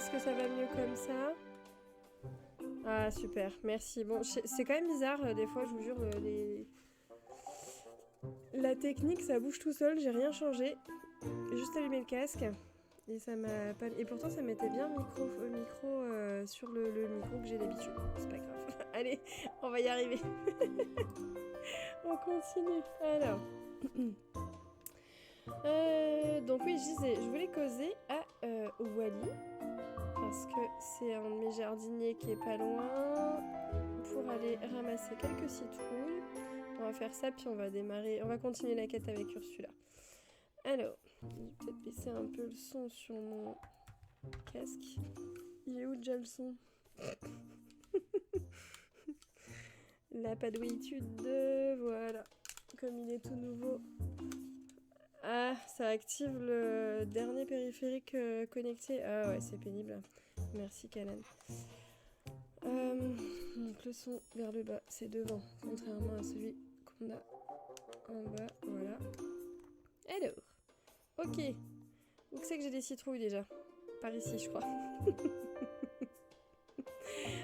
Est-ce que ça va mieux comme ça? Ah, super, merci. Bon, c'est quand même bizarre, des fois, je vous jure, la technique, ça bouge tout seul, j'ai rien changé. J'ai juste allumé le casque. Et ça m'a pas... Et pourtant, ça mettait bien sur le micro que j'ai d'habitude. C'est pas grave. Allez, on va y arriver. On continue. Alors. Donc oui, je disais, je voulais causer à Wally. Parce que c'est un de mes jardiniers qui est pas loin. Pour aller ramasser quelques citrouilles. On va faire ça, puis on va démarrer. On va continuer la quête avec Ursula. Alors, je vais peut-être baisser un peu le son sur mon casque. Il est où déjà le son? La padouitude, voilà. Comme il est tout nouveau. Ah, ça active le dernier périphérique connecté. Ah ouais, c'est pénible. Merci, Canan. Donc le son vers le bas, c'est devant, contrairement à celui qu'on a en bas. Voilà. Alors, ok. Où que c'est que j'ai des citrouilles déjà? Par ici, je crois.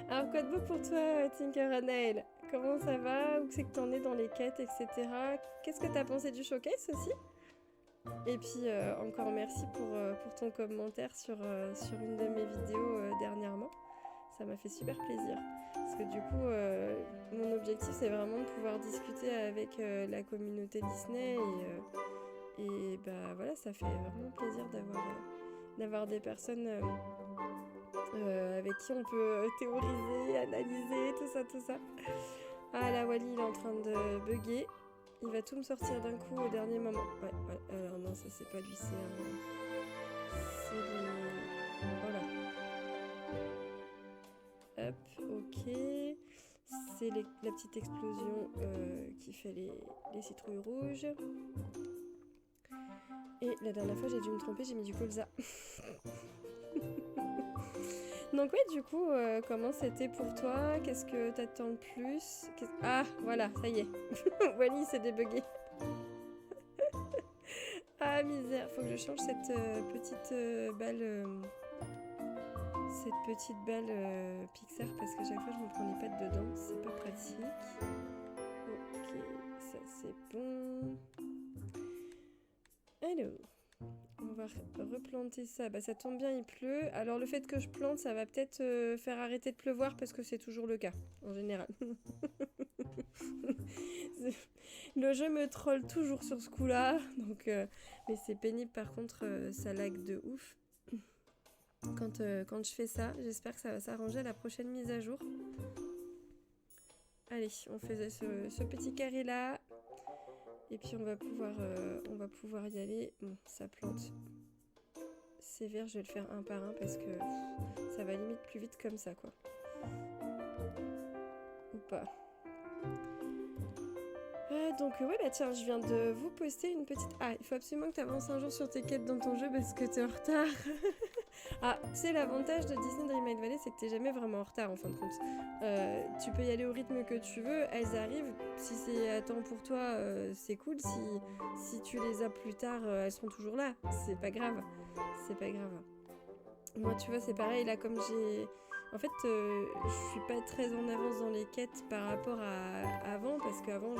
Alors, quoi de beau pour toi, Tinkeranail? Comment ça va? Où c'est que t'en es dans les quêtes, etc. Qu'est-ce que t'as pensé du showcase aussi? Et puis, encore merci pour ton commentaire sur une de mes vidéos dernièrement. Ça m'a fait super plaisir. Parce que du coup, mon objectif, c'est vraiment de pouvoir discuter avec la communauté Disney. Et bah voilà, ça fait vraiment plaisir d'avoir des personnes avec qui on peut théoriser, analyser, tout ça, tout ça. Ah là, Wally, il est en train de bugger. Il va tout me sortir d'un coup au dernier moment. Ouais, ouais. Alors non, ça c'est pas lui, c'est les... Voilà. Hop, ok. C'est la petite explosion qui fait les citrouilles rouges. Et la dernière fois, j'ai dû me tromper, j'ai mis du colza. Donc ouais, du coup, comment c'était pour toi? Qu'est-ce que t'attends le plus? Ah, voilà, ça y est. Wally s'est débugué. Ah, misère, faut que je change cette petite balle... cette petite balle Pixar parce que chaque fois je me prends les pattes dedans, c'est pas pratique. Ok, ça c'est bon. Alors, on va replanter ça. Bah ça tombe bien, il pleut. Alors le fait que je plante, ça va peut-être faire arrêter de pleuvoir parce que c'est toujours le cas, en général. Le jeu me troll toujours sur ce coup-là, donc mais c'est pénible par contre, ça lag de ouf. Quand je fais ça, j'espère que ça va s'arranger à la prochaine mise à jour. Allez, on faisait ce petit carré là. Et puis on va pouvoir y aller. Bon, ça plante. C'est vert, je vais le faire un par un parce que ça va limite plus vite comme ça, quoi. Ou pas. Donc ouais, bah tiens, je viens de vous poster une petite... Ah, il faut absolument que tu avances un jour sur tes quêtes dans ton jeu parce que t'es en retard. Ah, c'est l'avantage de Disney Dreamlight Valley, c'est que t'es jamais vraiment en retard en fin de compte. Tu peux y aller au rythme que tu veux, elles arrivent. Si c'est à temps pour toi, c'est cool. Si tu les as plus tard, elles seront toujours là. C'est pas grave. C'est pas grave. Moi, tu vois, c'est pareil. Là, comme j'ai... En fait, je suis pas très en avance dans les quêtes par rapport à avant, parce qu'avant,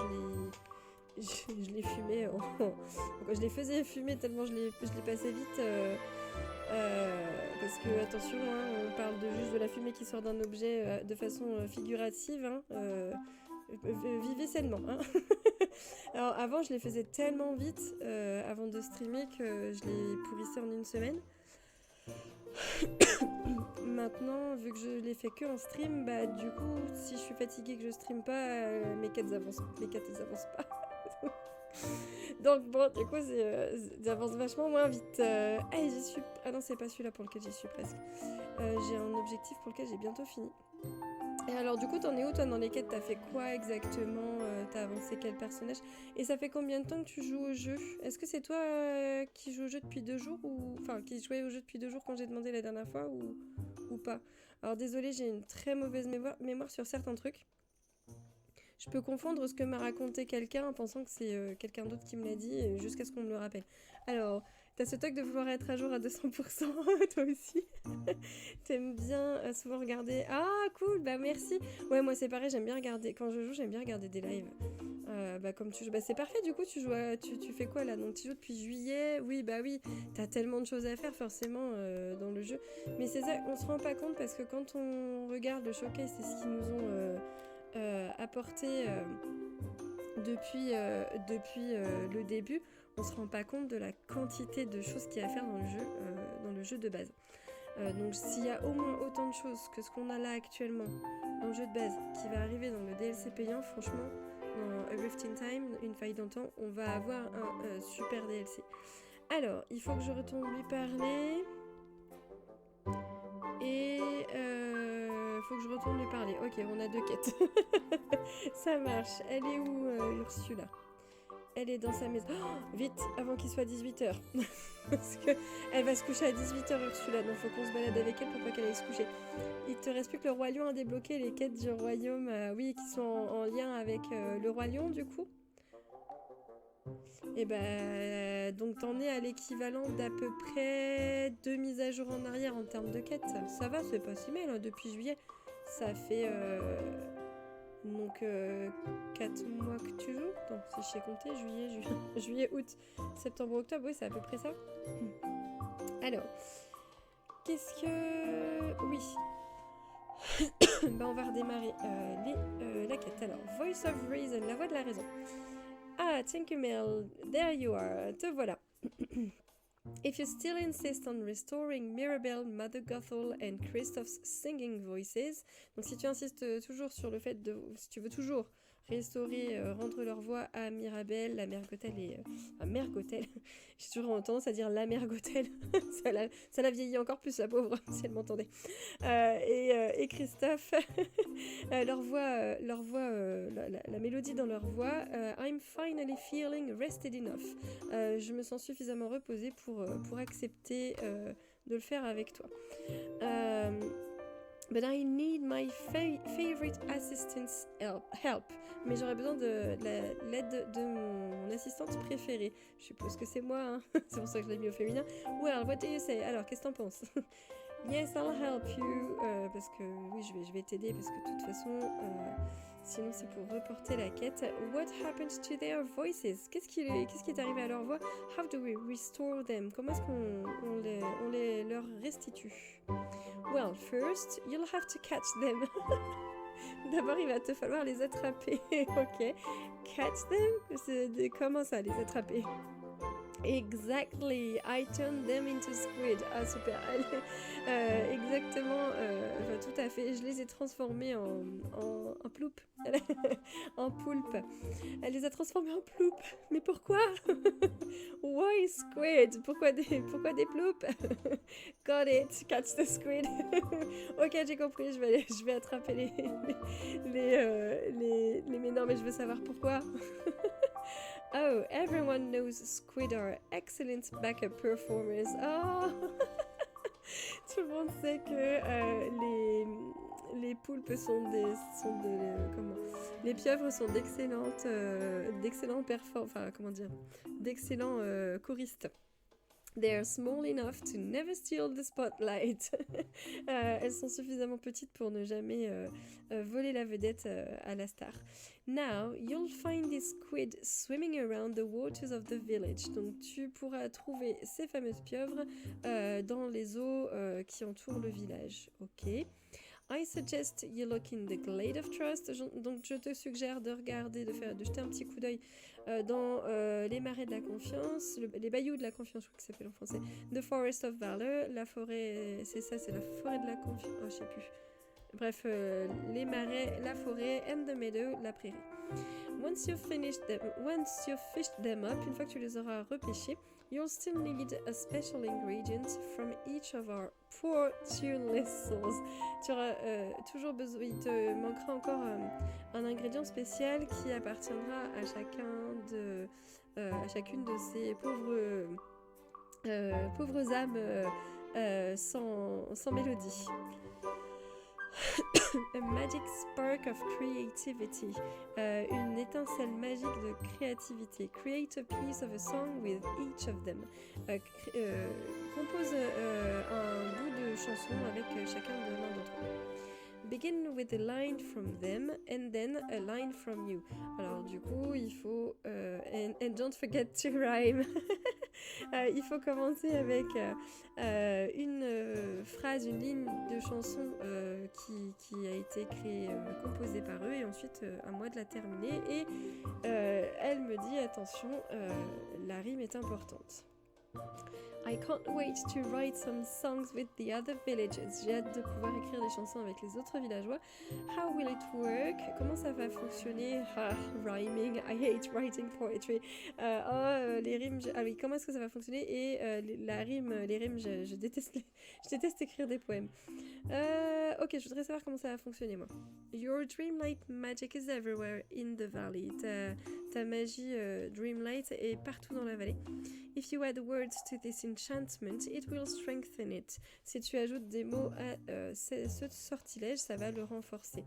je les fumais. Je les faisais fumer tellement je les passais vite. Parce que, attention, hein, on parle juste de la fumée qui sort d'un objet de façon figurative. Hein, vivez sainement. Hein. Alors, avant, je les faisais tellement vite, avant de streamer, que je les pourrissais en une semaine. Maintenant, vu que je les fais que en stream, bah du coup, si je suis fatiguée et que je stream pas, mes quêtes avancent pas. Donc bon, du coup, j'avance vachement moins vite. Allez, j'y suis... Ah non, c'est pas celui-là pour lequel j'y suis presque. J'ai un objectif pour lequel j'ai bientôt fini. Et alors, du coup, t'en es où, toi, dans les quêtes? T'as fait quoi exactement? T'as avancé quel personnage? Et ça fait combien de temps que tu joues au jeu? Est-ce que c'est toi qui joues au jeu depuis 2 jours ou... Enfin, qui jouais au jeu depuis 2 jours quand j'ai demandé la dernière fois ou pas? Alors, désolée, j'ai une très mauvaise mémoire sur certains trucs. Je peux confondre ce que m'a raconté quelqu'un en pensant que c'est quelqu'un d'autre qui me l'a dit, jusqu'à ce qu'on me le rappelle. Alors, t'as ce toc de vouloir être à jour à 200%, toi aussi. T'aimes bien souvent regarder... Ah, cool, bah merci. Ouais, moi c'est pareil, j'aime bien regarder... Quand je joue, j'aime bien regarder des lives. Bah comme tu joues... Bah c'est parfait, du coup, tu joues tu fais quoi, là? Donc tu joues depuis juillet? Oui, bah oui. T'as tellement de choses à faire, forcément, dans le jeu. Mais c'est ça, on se rend pas compte, parce que quand on regarde le showcase, c'est ce qu'ils nous ont apporté depuis le début, on se rend pas compte de la quantité de choses qu'il y a à faire dans le jeu de base. Donc s'il y a au moins autant de choses que ce qu'on a là actuellement dans le jeu de base qui va arriver dans le DLC payant, franchement, dans A Rift in Time, une faille dans le temps, on va avoir un super DLC. Alors, il faut que je retourne lui parler. Et faut que je retourne lui parler. Ok, on a 2 quêtes. Ça marche. Elle est où, Ursula? Elle est dans sa maison. Oh, vite, avant qu'il soit 18h. Parce que elle va se coucher à 18h, Ursula. Donc faut qu'on se balade avec elle pour pas qu'elle aille se coucher. Il te reste plus que le Roi Lion à débloquer. Les quêtes du Royaume, oui, qui sont en lien avec le Roi Lion, du coup. Et bah, donc t'en es à l'équivalent d'à peu près 2 mises à jour en arrière en termes de quêtes. Ça va, c'est pas si mal, hein, depuis juillet. Ça fait donc 4 mois que tu joues. Attends, si je sais compter, juillet, août, septembre, octobre, oui, c'est à peu près ça. Alors, qu'est-ce que... Oui. Bah, on va redémarrer la quête. Alors, Voice of Reason, la voix de la raison. Ah, Tinkermell, there you are, te voilà. If you still insist on restoring Mirabelle, Mother Gothel and Kristoff's singing voices, donc si tu insistes toujours sur le fait de, si tu veux toujours restaurer, rendre leur voix à Mirabelle, la mère Gothel et... mère Gothel, j'ai toujours tendance à dire la mère Gothel, ça l'a vieilli encore plus la pauvre, si elle m'entendait, et Kristoff, leur voix, la mélodie dans leur voix, I'm finally feeling rested enough, je me sens suffisamment reposée pour accepter de le faire avec toi. But I need my favorite assistant's help. Mais j'aurais besoin de l'aide de mon assistante préférée. Je suppose que c'est moi, hein. C'est pour ça que je l'ai mis au féminin. Well, what do you say? Alors, qu'est-ce que t'en penses? Yes, I'll help you. Parce que oui, je vais t'aider parce que de toute façon, sinon c'est pour reporter la quête. What happened to their voices? Qu'est-ce qui est arrivé à leur voix? How do we restore them? Comment est-ce qu'on les leur restitue? Well, first, you'll have to catch them. D'abord, il va te falloir les attraper. Ok. Catch them? Comment ça, les attraper? Exactly, I turned them into squid. Ah super, exactement, enfin, tout à fait, je les ai transformés en ploup, en poulpe. Elle les a transformés en ploup, mais pourquoi? Why squid? Pourquoi des ploupes? Got it, catch the squid. Ok, j'ai compris, je vais attraper mais non, mais je veux savoir pourquoi. Oh, everyone knows squid are excellent backup performers. Oh, tout le monde sait que les poulpes les pieuvres sont d'excellents choristes. They are small enough to never steal the spotlight. Elles sont suffisamment petites pour ne jamais voler la vedette à la star. Now, you'll find this squid swimming around the waters of the village. Donc, tu pourras trouver ces fameuses pieuvres dans les eaux qui entourent le village. Ok. I suggest you look in the Glade of Trust. Donc, je te suggère de regarder, de jeter un petit coup d'œil dans les marais de la confiance, les bayous de la confiance, je crois que ça s'appelle en français. The Forest of Valor, la forêt, c'est la forêt de la confiance. Oh, je sais plus. Bref, les marais, la forêt, and the meadow, la prairie. Once you've fished them up, une fois que tu les auras repêchés, you'll still need a special ingredient from each of our poor tuneless souls. Tu auras toujours besoin, il te manquera encore un ingrédient spécial qui appartiendra à chacune de ces pauvres âmes sans mélodie. A magic spark of creativity. Une étincelle magique de créativité. Create a piece of a song with each of them. Compose un bout de chanson avec chacun de l'un d'entre eux. Begin with a line from them and then a line from you. Alors du coup, il faut... and don't forget to rhyme. Il faut commencer avec une phrase, une ligne de chanson qui a été créée, composée par eux, et ensuite à moi de la terminer. Et elle me dit, attention, la rime est importante. I can't wait to write some songs with the other villagers. J'ai hâte de pouvoir écrire des chansons avec les autres villageois. How will it work? Comment ça va fonctionner? Rhyming. I hate writing poetry. Les rimes. Ah oui, comment est-ce que ça va fonctionner? Et les rimes, je déteste, je déteste écrire des poèmes. Ok, je voudrais savoir comment ça va fonctionner, moi. Your dreamlight magic is everywhere in the valley. Ta magie dreamlight est partout dans la vallée. If you add words to this enchantment, it will strengthen it. Si tu ajoutes des mots à ce sortilège, ça va le renforcer.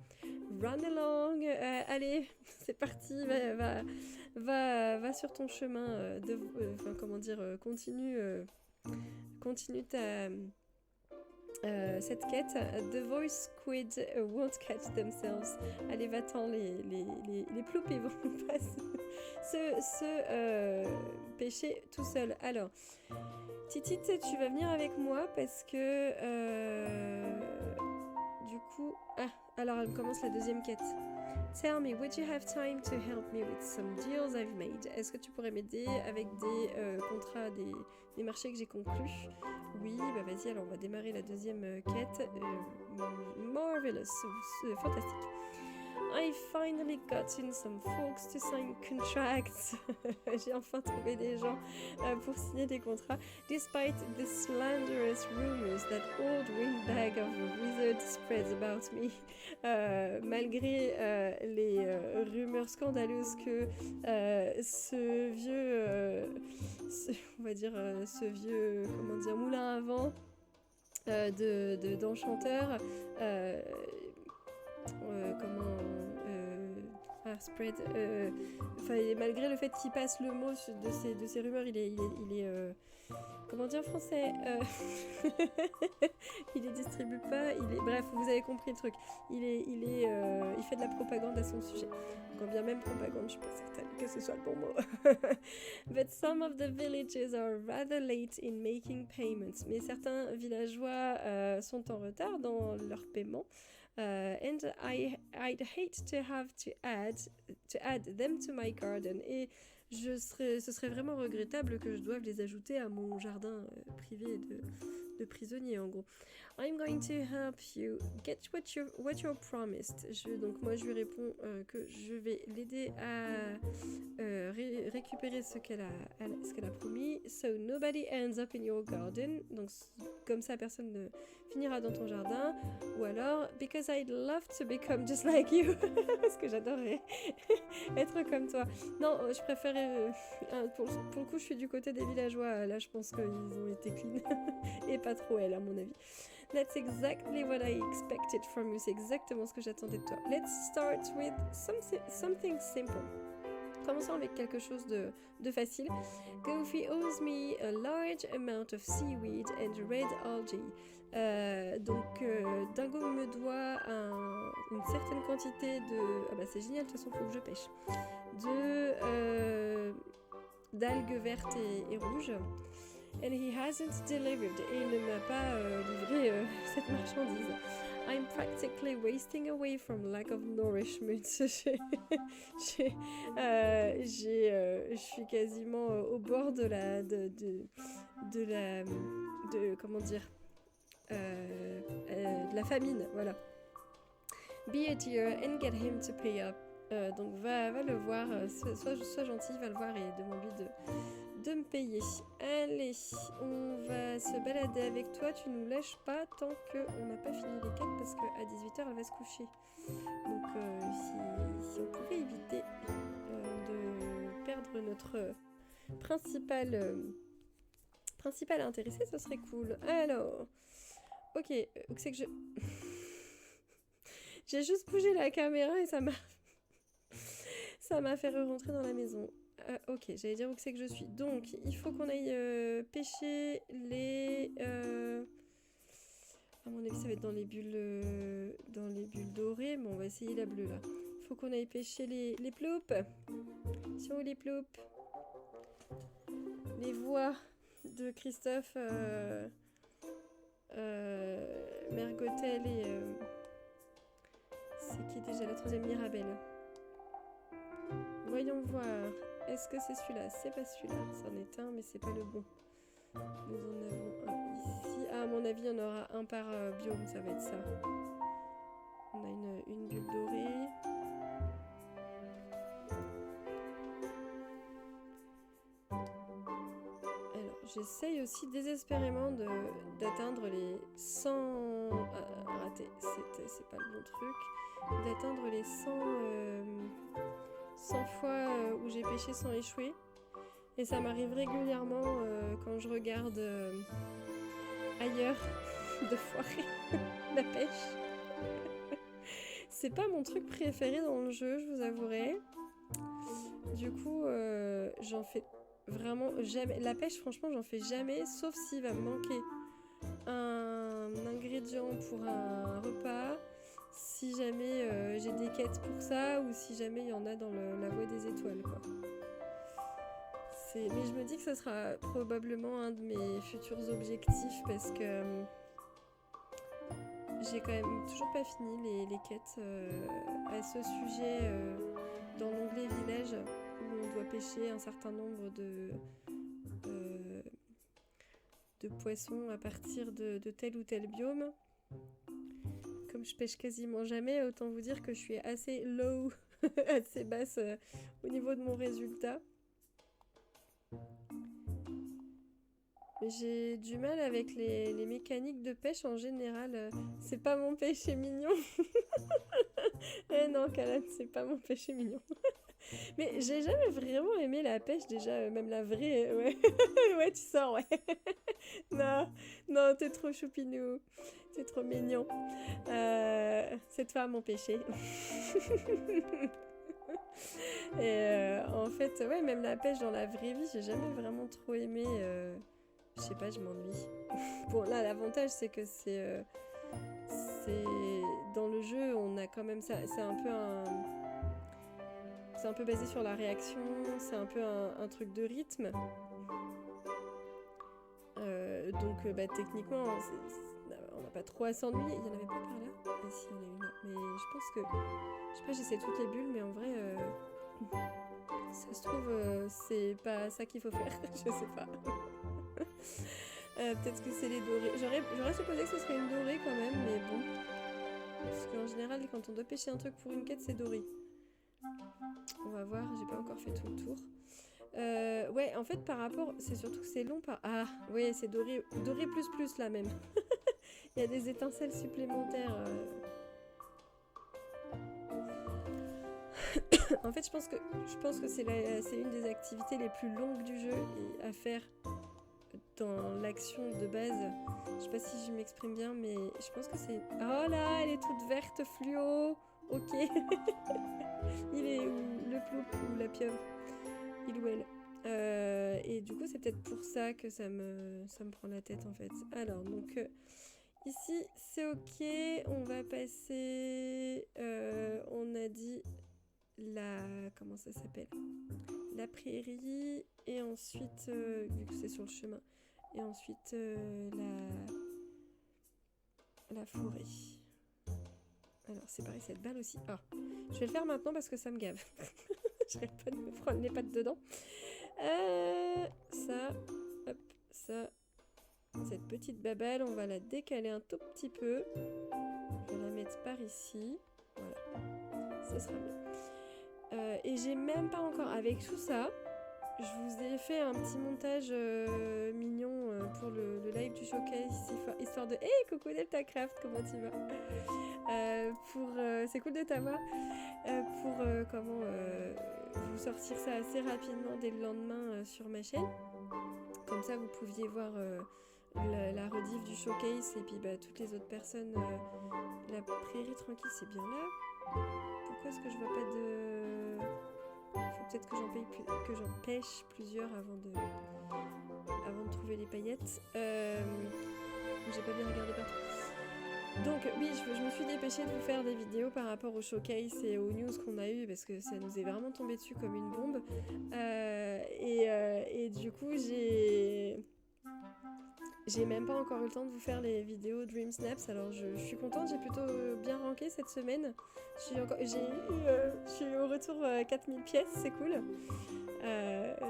Run along, allez, c'est parti, va sur ton chemin. Continue cette quête. The voice squid won't catch themselves. Allez, va-t'en, les ploupes ils vont pas se pêcher tout seul. Alors, Titite, tu vas venir avec moi parce que du coup... alors elle commence la deuxième quête. Tell me, would you have time to help me with some deals I've made? Est-ce que tu pourrais m'aider avec des contrats, des marchés que j'ai conclus? Oui, bah vas-y, alors on va démarrer la deuxième quête. Marvelous, fantastique. I finally gotten some folks to sign contracts. J'ai enfin trouvé des gens pour signer des contrats. Despite the slanderous rumors that old windbag of a wizard spreads about me. Malgré les rumeurs scandaleuses que ce vieux, moulin à vent d'enchanteur, spread, malgré le fait qu'il passe le mot de ces rumeurs, il est comment dire en français, il les distribue pas, bref, vous avez compris le truc, il fait de la propagande à son sujet. Quand bien même propagande, je suis pas certaine que ce soit le bon mot. But some of the villages are rather late in making payments. Mais certains villageois sont en retard dans leur paiement. And I'd hate to have to add them to my garden. Et ce serait vraiment regrettable que je doive les ajouter à mon jardin privé de prisonnier, en gros. I'm going to help you get what you're promised. Donc moi je lui réponds que je vais l'aider à récupérer ce qu'elle a promis. So nobody ends up in your garden. Donc comme ça personne ne finira dans ton jardin. Ou alors because I'd love to become just like you. Parce que j'adorerais être comme toi. Non, je préférais pour le coup je suis du côté des villageois. Là je pense qu'ils ont été clean. Et pas trop elle à mon avis. That's exactly what I expected from you. C'est exactement ce que j'attendais de toi. Let's start with something simple. Commençons avec quelque chose de facile. Goofy owes me a large amount of seaweed and red algae. Dingo me doit une certaine quantité de... Ah bah c'est génial, de toute façon faut que je pêche. D'algues vertes et rouges. And he hasn't delivered. Et il ne m'a pas livré cette marchandise. I'm practically wasting away from lack of nourishment. Je suis quasiment au bord de la famine, voilà. Be a dear and get him to pay up. Donc va le voir, sois gentil, va le voir et demande-lui de me payer. Allez, on va se balader avec toi, tu nous lâches pas tant qu'on n'a pas fini les quêtes parce qu'à 18h elle va se coucher. Donc si on pouvait éviter de perdre notre principal intéressé, ça serait cool. Alors, ok, où c'est que je... J'ai juste bougé la caméra et ça m'a ça m'a fait re-rentrer dans la maison. Ok, j'allais dire où c'est que je suis. Donc, il faut qu'on aille pêcher les... À mon avis, ça va être dans les bulles dorées. Bon, on va essayer la bleue, là. Il faut qu'on aille pêcher les ploupes. Sont où les ploupes? Les voix de Christophe Mergotel et... c'est qui déjà la troisième Mirabelle? Voyons voir. Est-ce que c'est celui-là? C'est pas celui-là. C'en est un, mais c'est pas le bon. Nous en avons un ici. Ah, à mon avis, il y en aura un par biome. Ça va être ça. On a une bulle dorée. Alors, j'essaye aussi désespérément d'atteindre les 100... raté. C'est pas le bon truc. D'atteindre les 100 fois où j'ai pêché sans échouer. Et ça m'arrive régulièrement quand je regarde ailleurs de foirer la pêche. C'est pas mon truc préféré dans le jeu, je vous avouerai. Du coup, j'en fais vraiment jamais. La pêche, franchement, j'en fais jamais, sauf s'il va me manquer un ingrédient pour un repas. Si jamais j'ai des quêtes pour ça, ou si jamais il y en a dans la voie des étoiles, quoi. Mais je me dis que ce sera probablement un de mes futurs objectifs parce que j'ai quand même toujours pas fini les quêtes à ce sujet dans l'onglet village où on doit pêcher un certain nombre de poissons à partir de tel ou tel biome. Comme je pêche quasiment jamais, autant vous dire que je suis assez low, assez basse au niveau de mon résultat. J'ai du mal avec les mécaniques de pêche en général. C'est pas mon péché mignon. Eh non, Calane, c'est pas mon péché mignon. Mais j'ai jamais vraiment aimé la pêche, déjà, même la vraie. Ouais, ouais, tu sors, ouais. Non, non, t'es trop choupinou. T'es trop mignon. C'est toi mon péché. Et en fait, ouais, même la pêche dans la vraie vie, j'ai jamais vraiment trop aimé. Je sais pas, je m'ennuie. Bon, là, l'avantage, c'est que c'est dans le jeu, on a quand même ça. C'est un peu basé sur la réaction. C'est un peu un truc de rythme. Donc, techniquement, on n'a pas trop à s'ennuyer. Il y en avait pas par là? Ah si, il y en a une là. Mais je pense que... Je sais pas, j'essaie toutes les bulles, mais en vrai... ça se trouve, c'est pas ça qu'il faut faire. Je sais pas. Peut-être que c'est les dorés. J'aurais supposé que ce serait une dorée quand même, mais bon. Parce qu'en général, quand on doit pêcher un truc pour une quête, c'est doré. On va voir, j'ai pas encore fait tout le tour. Ouais, en fait, par rapport... C'est surtout que c'est long par... Ah, ouais, c'est doré plus là même. Il y a des étincelles supplémentaires. En fait, je pense que c'est une des activités les plus longues du jeu et à faire dans l'action de base. Je sais pas si je m'exprime bien, mais je pense que c'est... Oh là, elle est toute verte fluo. Ok. Il est où le ploup ou la pieuvre? Il ou elle. Et du coup, c'est peut-être pour ça que ça me prend la tête en fait. Alors, donc... ici, c'est ok. On va passer... on a dit... comment ça s'appelle? La prairie, et ensuite, vu que c'est sur le chemin, et ensuite la forêt. Alors, c'est pareil, cette balle aussi. Ah, je vais le faire maintenant parce que ça me gave. J'arrête pas de me prendre les pattes dedans. Ça, hop, ça. Cette petite babale, on va la décaler un tout petit peu. Je vais la mettre par ici. Voilà, ça sera bien. Et j'ai même pas encore, avec tout ça, je vous ai fait un petit montage mignon pour le live du showcase, histoire de... Hey, coucou DeltaCraft, comment tu vas? C'est cool de t'avoir. Pour vous sortir ça assez rapidement dès le lendemain sur ma chaîne. Comme ça, vous pouviez voir la rediff du showcase et puis bah, toutes les autres personnes. La prairie tranquille, c'est bien là. Pourquoi est-ce que je vois pas de... Faut peut-être que j'en pêche plusieurs avant de trouver les paillettes. J'ai pas bien regardé partout. Donc oui, je me suis dépêchée de vous faire des vidéos par rapport au showcase et aux news qu'on a eu parce que ça nous est vraiment tombé dessus comme une bombe. Et du coup, j'ai même pas encore eu le temps de vous faire les vidéos Dream Snaps, alors je suis contente, j'ai plutôt bien ranké cette semaine. Je suis au retour 4000 pièces, c'est cool.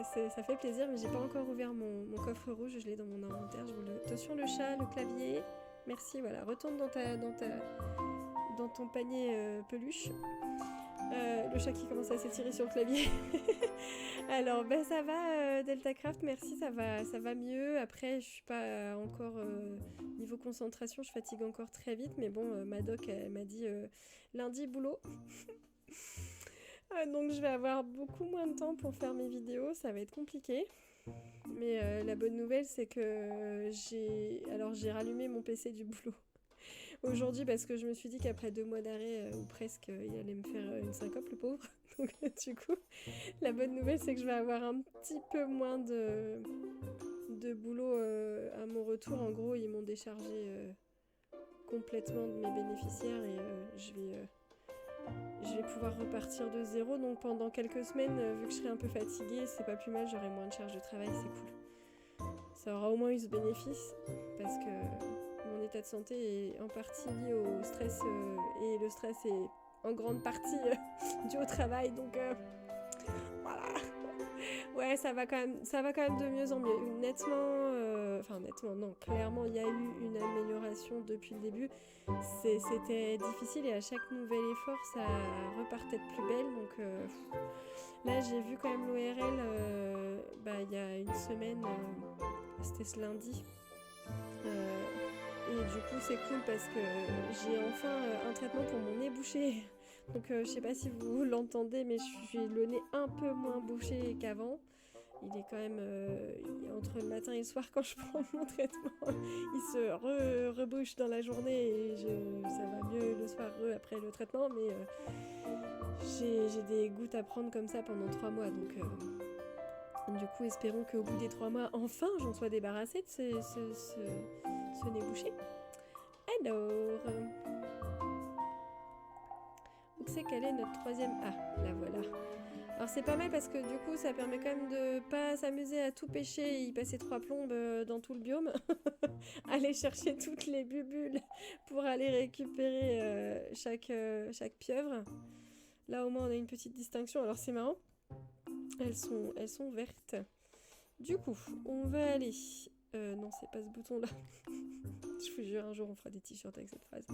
Ça fait plaisir, mais j'ai pas encore ouvert mon coffre rouge, je l'ai dans mon inventaire. Attention le chat, le clavier, merci, voilà, retourne dans ton panier peluche. Le chat qui commence à s'étirer sur le clavier. Alors, ben ça va, DeltaCraft, merci, ça va mieux. Après, je suis pas encore niveau concentration, je fatigue encore très vite, mais bon, ma doc, elle m'a dit lundi boulot. Donc, je vais avoir beaucoup moins de temps pour faire mes vidéos, ça va être compliqué. Mais la bonne nouvelle, c'est que j'ai rallumé mon PC du boulot aujourd'hui parce que je me suis dit qu'après 2 mois d'arrêt ou presque, il allait me faire une syncope, le pauvre. Donc du coup, la bonne nouvelle, c'est que je vais avoir un petit peu moins de boulot à mon retour. En gros, ils m'ont déchargé complètement de mes bénéficiaires et je vais pouvoir repartir de zéro. Donc pendant quelques semaines, vu que je serai un peu fatiguée, c'est pas plus mal, j'aurai moins de charge de travail, c'est cool. Ça aura au moins eu ce bénéfice parce que mon état de santé est en partie lié au stress et le stress est en grande partie dû au travail, donc voilà. Ouais, ça va quand même de mieux en mieux. Nettement, non, clairement, il y a eu une amélioration depuis le début. C'était difficile et à chaque nouvel effort, ça repartait de plus belle. Donc là, j'ai vu quand même l'ORL il y a une semaine, c'était ce lundi. Et du coup, c'est cool parce que j'ai enfin un traitement pour mon nez bouché. Donc, je sais pas si vous l'entendez, mais j'ai le nez un peu moins bouché qu'avant. Il est quand même entre le matin et le soir quand je prends mon traitement. Il se rebouche dans la journée et ça va mieux le soir après le traitement. Mais j'ai des gouttes à prendre comme ça pendant 3 mois. Donc, du coup, espérons qu'au bout des 3 mois, enfin, j'en sois débarrassée de ce nez bouché. Alors, où c'est quelle est notre troisième... Ah, la voilà. Alors c'est pas mal parce que du coup ça permet quand même de pas s'amuser à tout pêcher et y passer 3 plombes dans tout le biome. Aller chercher toutes les bubules pour aller récupérer chaque pieuvre. Là au moins on a une petite distinction, alors c'est marrant. Elles sont vertes. Du coup, on va aller... non, c'est pas ce bouton-là. Je vous jure, un jour on fera des t-shirts avec cette phrase.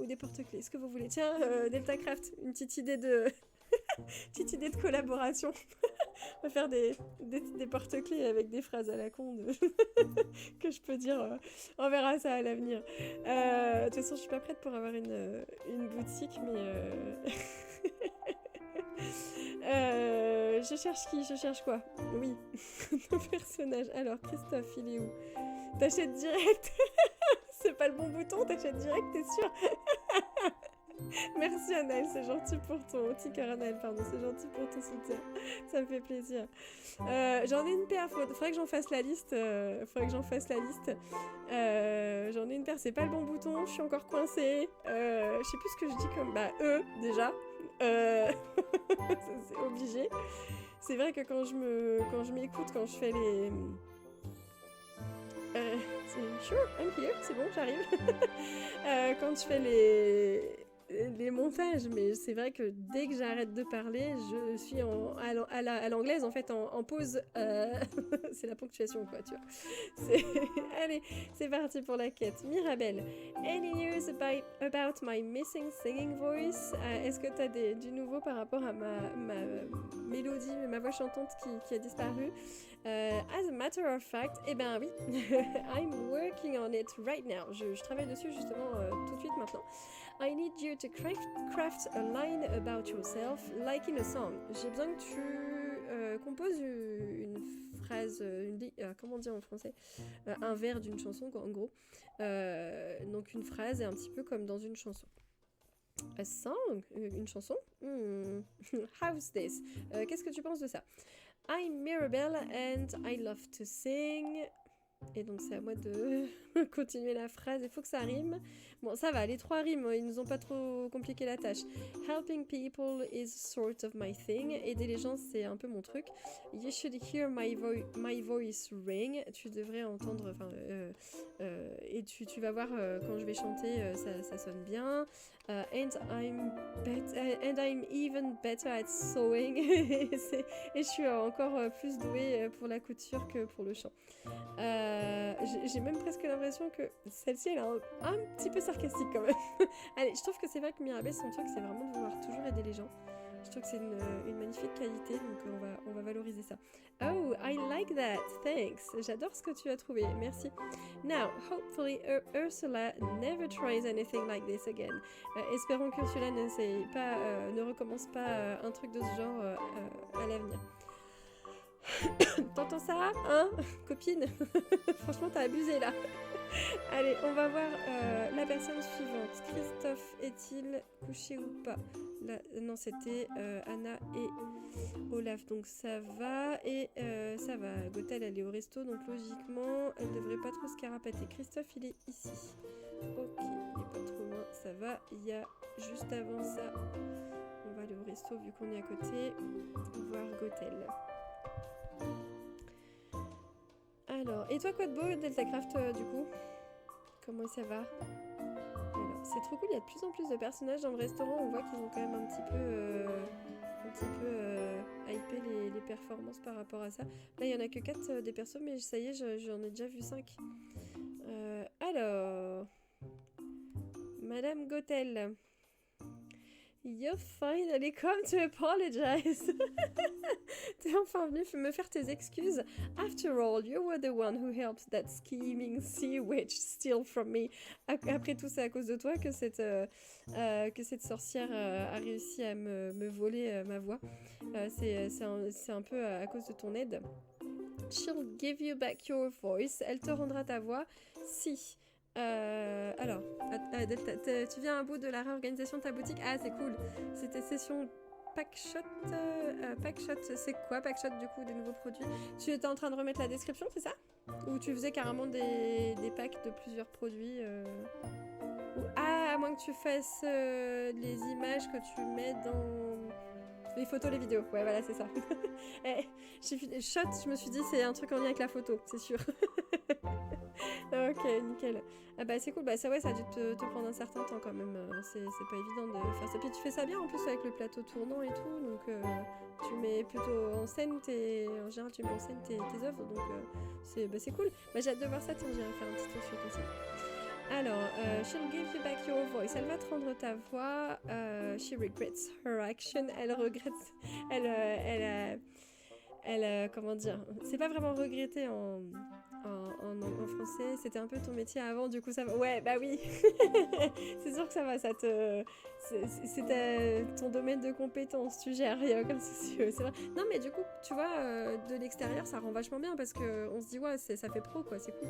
Ou des porte-clés, ce que vous voulez. Tiens, DeltaCraft, une petite idée de... petite idée de collaboration. On va faire des porte-clés avec des phrases à la con que je peux dire. On verra ça à l'avenir. De toute façon, je suis pas prête pour avoir une boutique, mais... je cherche qui? Je cherche quoi? Oui, nos personnages. Alors, Christophe, il est où? T'achètes direct? C'est pas le bon bouton, t'achètes direct, t'es sûr? Merci Anaël, c'est gentil pour ton... Tinker Anaël, pardon, c'est gentil pour ton soutien. Ça me fait plaisir. J'en ai une paire, faudrait que j'en fasse la liste. J'en ai une paire, c'est pas le bon bouton, je suis encore coincée. Je sais plus ce que je dis comme... Bah, déjà. C'est obligé. C'est vrai que quand je m'écoute, quand je fais les... Sure, I'm here, c'est bon, j'arrive. Quand je fais les montages, mais c'est vrai que dès que j'arrête de parler, je suis à l'anglaise, en fait, en pause. C'est la ponctuation, quoi, tu vois. Allez, c'est parti pour la quête. Mirabelle, any news about my missing singing voice? Est-ce que tu as du nouveau par rapport à ma mélodie, ma voix chantante qui a disparu? As a matter of fact, eh ben oui, I'm working on it right now. Je travaille dessus justement tout de suite maintenant. I need you to craft a line about yourself, like in a song. J'ai besoin que tu composes une phrase, comment dire en français, un vers d'une chanson, quoi, en gros. Donc une phrase est un petit peu comme dans une chanson. A song, une chanson. How's this? Qu'est-ce que tu penses de ça? I'm Mirabelle and I love to sing. Et donc c'est à moi de continuer la phrase, il faut que ça rime. Bon, ça va, les 3 riment, ils nous ont pas trop compliqué la tâche. Helping people is sort of my thing. Aider les gens, c'est un peu mon truc. You should hear my voice ring. Tu devrais entendre, et tu vas voir quand je vais chanter, ça sonne bien. And I'm even better at sewing. Et je suis encore plus douée pour la couture que pour le chant. J'ai même presque l'impression que celle-ci, elle est un petit peu sarcastique quand même. Allez, je trouve que c'est vrai que Mirabelle, son truc, c'est vraiment de vouloir toujours aider les gens. Je trouve que c'est une magnifique qualité, donc on va valoriser ça. Oh, I like that, thanks. J'adore ce que tu as trouvé, merci. Now, hopefully Ursula never tries anything like this again. Espérons qu'Ursula ne recommence pas un truc de ce genre à l'avenir. T'entends ça, hein, copine? Franchement, t'as abusé là. Allez, on va voir la personne suivante. Christophe est-il couché ou pas? Là, non, c'était Anna et Olaf, donc ça va. Et ça va. Gothel, elle est au resto, donc logiquement, elle devrait pas trop se carapater. Christophe, il est ici. Ok, il est pas trop loin, ça va. Il y a juste avant ça, on va aller au resto vu qu'on est à côté, voir Gothel. Alors, et toi quoi de beau Deltacraft du coup? Comment ça va? Alors, c'est trop cool, il y a de plus en plus de personnages dans le restaurant, on voit qu'ils ont quand même un petit peu hypé les performances par rapport à ça. Là il y en a que 4 des persos, mais ça y est, j'en ai déjà vu 5. Alors, Madame Gothel. You've finally come to apologize. T'es enfin venu me faire tes excuses. After all, you were the one who helped that scheming sea witch steal from me. Après tout, c'est à cause de toi que cette sorcière a réussi à me voler ma voix. C'est un peu à cause de ton aide. She'll give you back your voice. Elle te rendra ta voix si... alors, tu viens à bout de la réorganisation de ta boutique? Ah, c'est cool. C'était session Packshot. Packshot, c'est quoi Packshot du coup, des nouveaux produits? Tu étais en train de remettre la description, c'est ça? Ou tu faisais carrément des packs de plusieurs produits Ah, à moins que tu fasses les images que tu mets dans... les photos, les vidéos. Ouais, voilà, c'est ça. Shot, je me suis dit, c'est un truc en lien avec la photo, c'est sûr. Ok, nickel. Ah bah c'est cool, bah ça ouais, ça a dû te prendre un certain temps quand même, c'est pas évident de faire ça. Puis tu fais ça bien en plus avec le plateau tournant et tout, donc tu mets plutôt en scène en général tu mets en scène tes œuvres, donc c'est cool. Bah j'ai hâte de voir ça, tiens, j'irai faire un petit tour sur ton site. Alors, she'll give you back your voice, elle va te rendre ta voix, she regrets her action, elle regrette, comment dire, c'est pas vraiment regretter en français, c'était un peu ton métier avant, du coup ça va. Ouais, bah oui. C'est sûr que ça va, c'est ton domaine de compétence, tu gères, il y a aucun souci, c'est vrai. Non mais du coup, tu vois, de l'extérieur, ça rend vachement bien parce que on se dit ouais, ça fait pro quoi, c'est cool,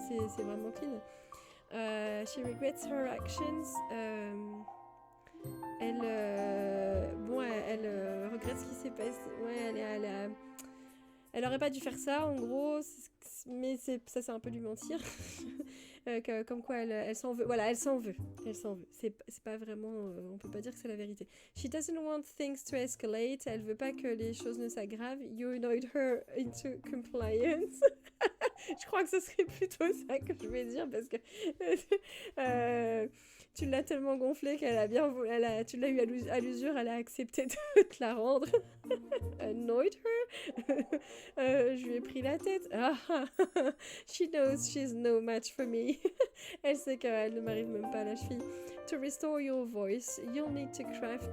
c'est vraiment clean. She regrets her actions. Elle regrette ce qui s'est passé. Ouais, elle aurait pas dû faire ça, en gros, mais ça c'est un peu lui mentir. Comme quoi elle s'en veut. Voilà, elle s'en veut. C'est pas vraiment... on peut pas dire que c'est la vérité. She doesn't want things to escalate. Elle veut pas que les choses ne s'aggravent. You annoyed her into compliance. Je crois que ce serait plutôt ça que je vais dire parce que tu l'as tellement gonflé qu'elle a bien voulu, tu l'as eu à l'usure, elle a accepté de te la rendre. Annoyed her. Je lui ai pris la tête. She knows she's no match for me. Elle sait qu'elle ne m'arrive même pas à la cheville. To restore your voice, you'll need to craft.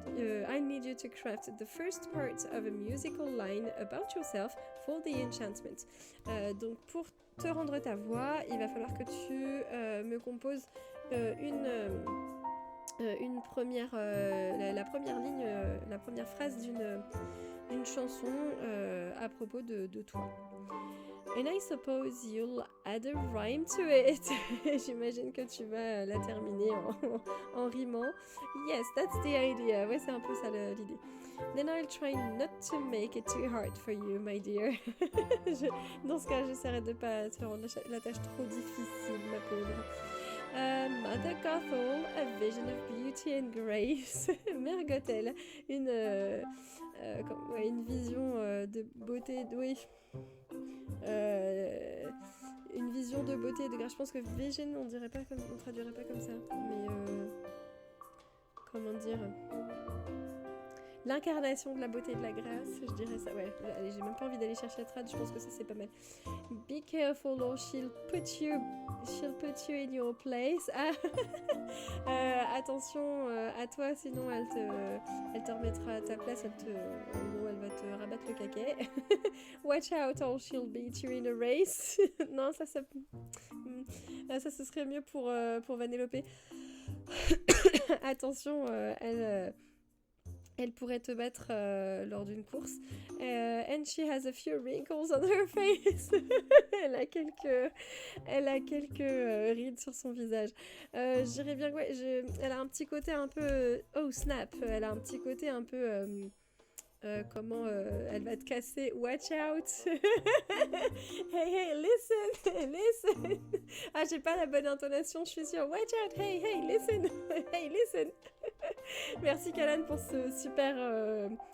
I need you to craft the first part of a musical line about yourself for the enchantment. Donc pour te rendre ta voix, il va falloir que tu me composes une première, la première ligne, la première phrase d'une chanson à propos de toi. And I suppose you'll add a rhyme to it. J'imagine que tu vas la terminer en rimant. Yes, that's the idea. Ouais, c'est un peu ça l'idée. Then I'll try not to make it too hard for you, my dear. Dans ce cas, j'essaierai de pas te rendre la tâche trop difficile, ma pauvre. Mother Gothel, a vision of beauty and grace. Mère Gothel, une vision de beauté, oui. Une vision de beauté et de grâce. Je pense que vision, on traduirait pas comme ça. Mais comment dire, l'incarnation de la beauté et de la grâce, je dirais ça. Ouais, allez, j'ai même pas envie d'aller chercher la trad, je pense que ça c'est pas mal. Be careful or she'll put you in your place. Ah, attention à toi, sinon elle te remettra à ta place, elle va te rabattre le caquet. Watch out or she'll beat you in a race. Non, ça ce serait mieux pour Vanellope. Attention, elle pourrait te battre lors d'une course. And she has a few wrinkles on her face. Elle a quelques rides sur son visage. Je dirais bien que ouais, elle a un petit côté un peu... oh snap. Elle a un petit côté un peu... comment elle va te casser. Watch out. Hey, listen. Ah, j'ai pas la bonne intonation, je suis sûre. Watch out, hey, listen. Hey, listen. Merci Kalan pour ce super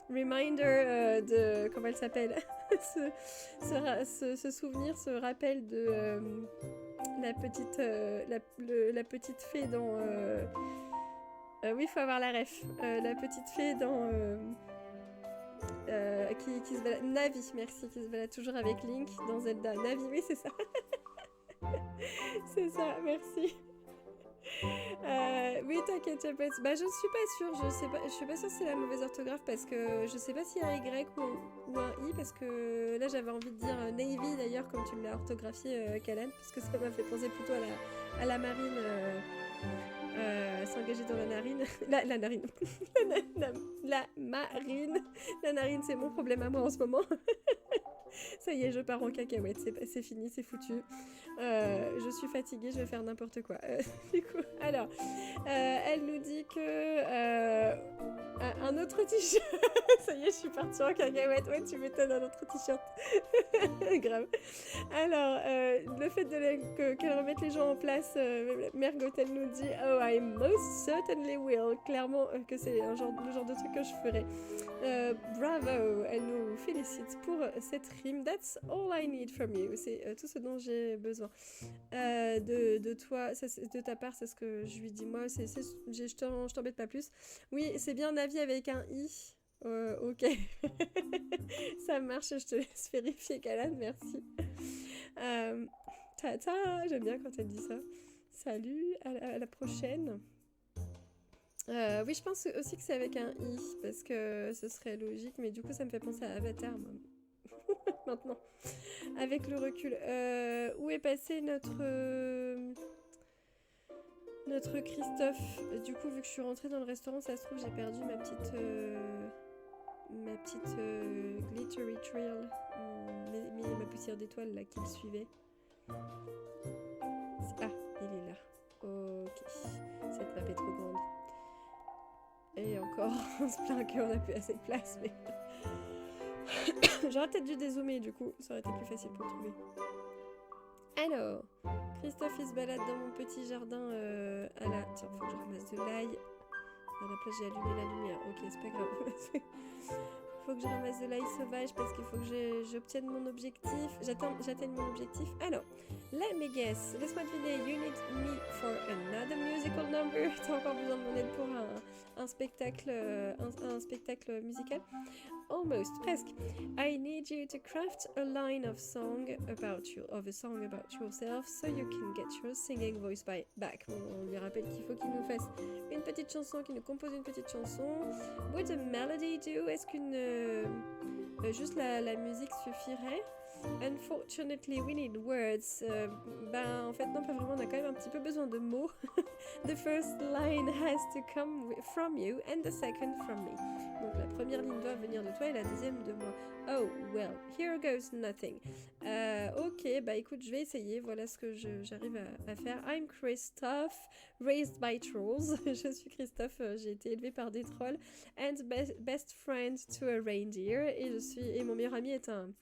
reminder de... comment elle s'appelle. ce souvenir, ce rappel de la petite fée dans... oui, il faut avoir la ref. La petite fée dans... qui se balade... Navi, merci, qui se balade toujours avec Link dans Zelda. Navi, oui, c'est ça. C'est ça, merci. Oui, t'inquiète, bah, je suis pas sûre, je suis pas sûre si c'est la mauvaise orthographe parce que je sais pas s'il y a un Y ou un I parce que là j'avais envie de dire Navy d'ailleurs comme tu l'as orthographié Kalan parce que ça m'a fait penser plutôt à la marine s'engager dans la narine. La narine. La marine. La narine, c'est mon problème à moi en ce moment. Ça y est, je pars en cacahuète, c'est fini, c'est foutu. Je suis fatiguée, je vais faire n'importe quoi. Du coup, alors, elle nous dit que un autre t-shirt. Ça y est, je suis partie en cacahuète. Ouais, tu m'étonnes, un autre t-shirt. Grave. Alors, le fait qu'elle remette les gens en place, Mère Gothel nous dit oh, I most certainly will. Clairement, que c'est le genre de truc que je ferai. Bravo, elle nous félicite pour cette rime. That's all I need from you. C'est tout ce dont j'ai besoin. De toi, de ta part, c'est ce que je lui dis. Moi, je t'embête pas plus. Oui, c'est bien Navi avec un I. Ok. Ça marche, je te laisse vérifier, Kalan, merci. Tata, j'aime bien quand elle dit ça. Salut, à la prochaine. Oui, je pense aussi que c'est avec un I, parce que ce serait logique, mais du coup, ça me fait penser à Avatar, moi. Maintenant. Avec le recul. Où est passé notre Christophe? Du coup, vu que je suis rentrée dans le restaurant, ça se trouve, j'ai perdu ma petite glittery trail, ma poussière d'étoile là qui me suivait. Ah, il est là. Ok, cette map est trop grande. Et encore, on se plaint qu'on n'a plus assez de place, mais... J'aurais peut-être dû dézoomer, du coup, ça aurait été plus facile pour trouver. Alors, Christophe, il se balade dans mon petit jardin à la... Tiens, faut que je ramasse de l'ail. À la place, j'ai allumé la lumière. Ok, c'est pas grave. Faut que je ramasse de l'ail sauvage parce qu'il faut que j'obtienne mon objectif. J'atteigne mon objectif. Alors, let me guess. Laisse-moi deviner. You need me for another musical number. T'as encore besoin de mon aide pour un spectacle, un spectacle musical? Almost, presque. I need you to craft a line of a song about yourself so you can get your singing voice back. On lui rappelle qu'il faut qu'il nous fasse une petite chanson, qu'il nous compose une petite chanson. Would a melody do? Est-ce qu'une juste la musique suffirait? Unfortunately, we need words. Ben, en fait, non, pas vraiment. On a quand même un petit peu besoin de mots. The first line has to come from you and the second from me. Donc, la première ligne doit venir de toi et la deuxième de moi. Oh, well, here goes nothing. Ok, bah écoute, je vais essayer. Voilà ce que j'arrive à faire. I'm Christophe, raised by trolls. Je suis Christophe, j'ai été élevé par des trolls. And best friend to a reindeer. Et mon meilleur ami est un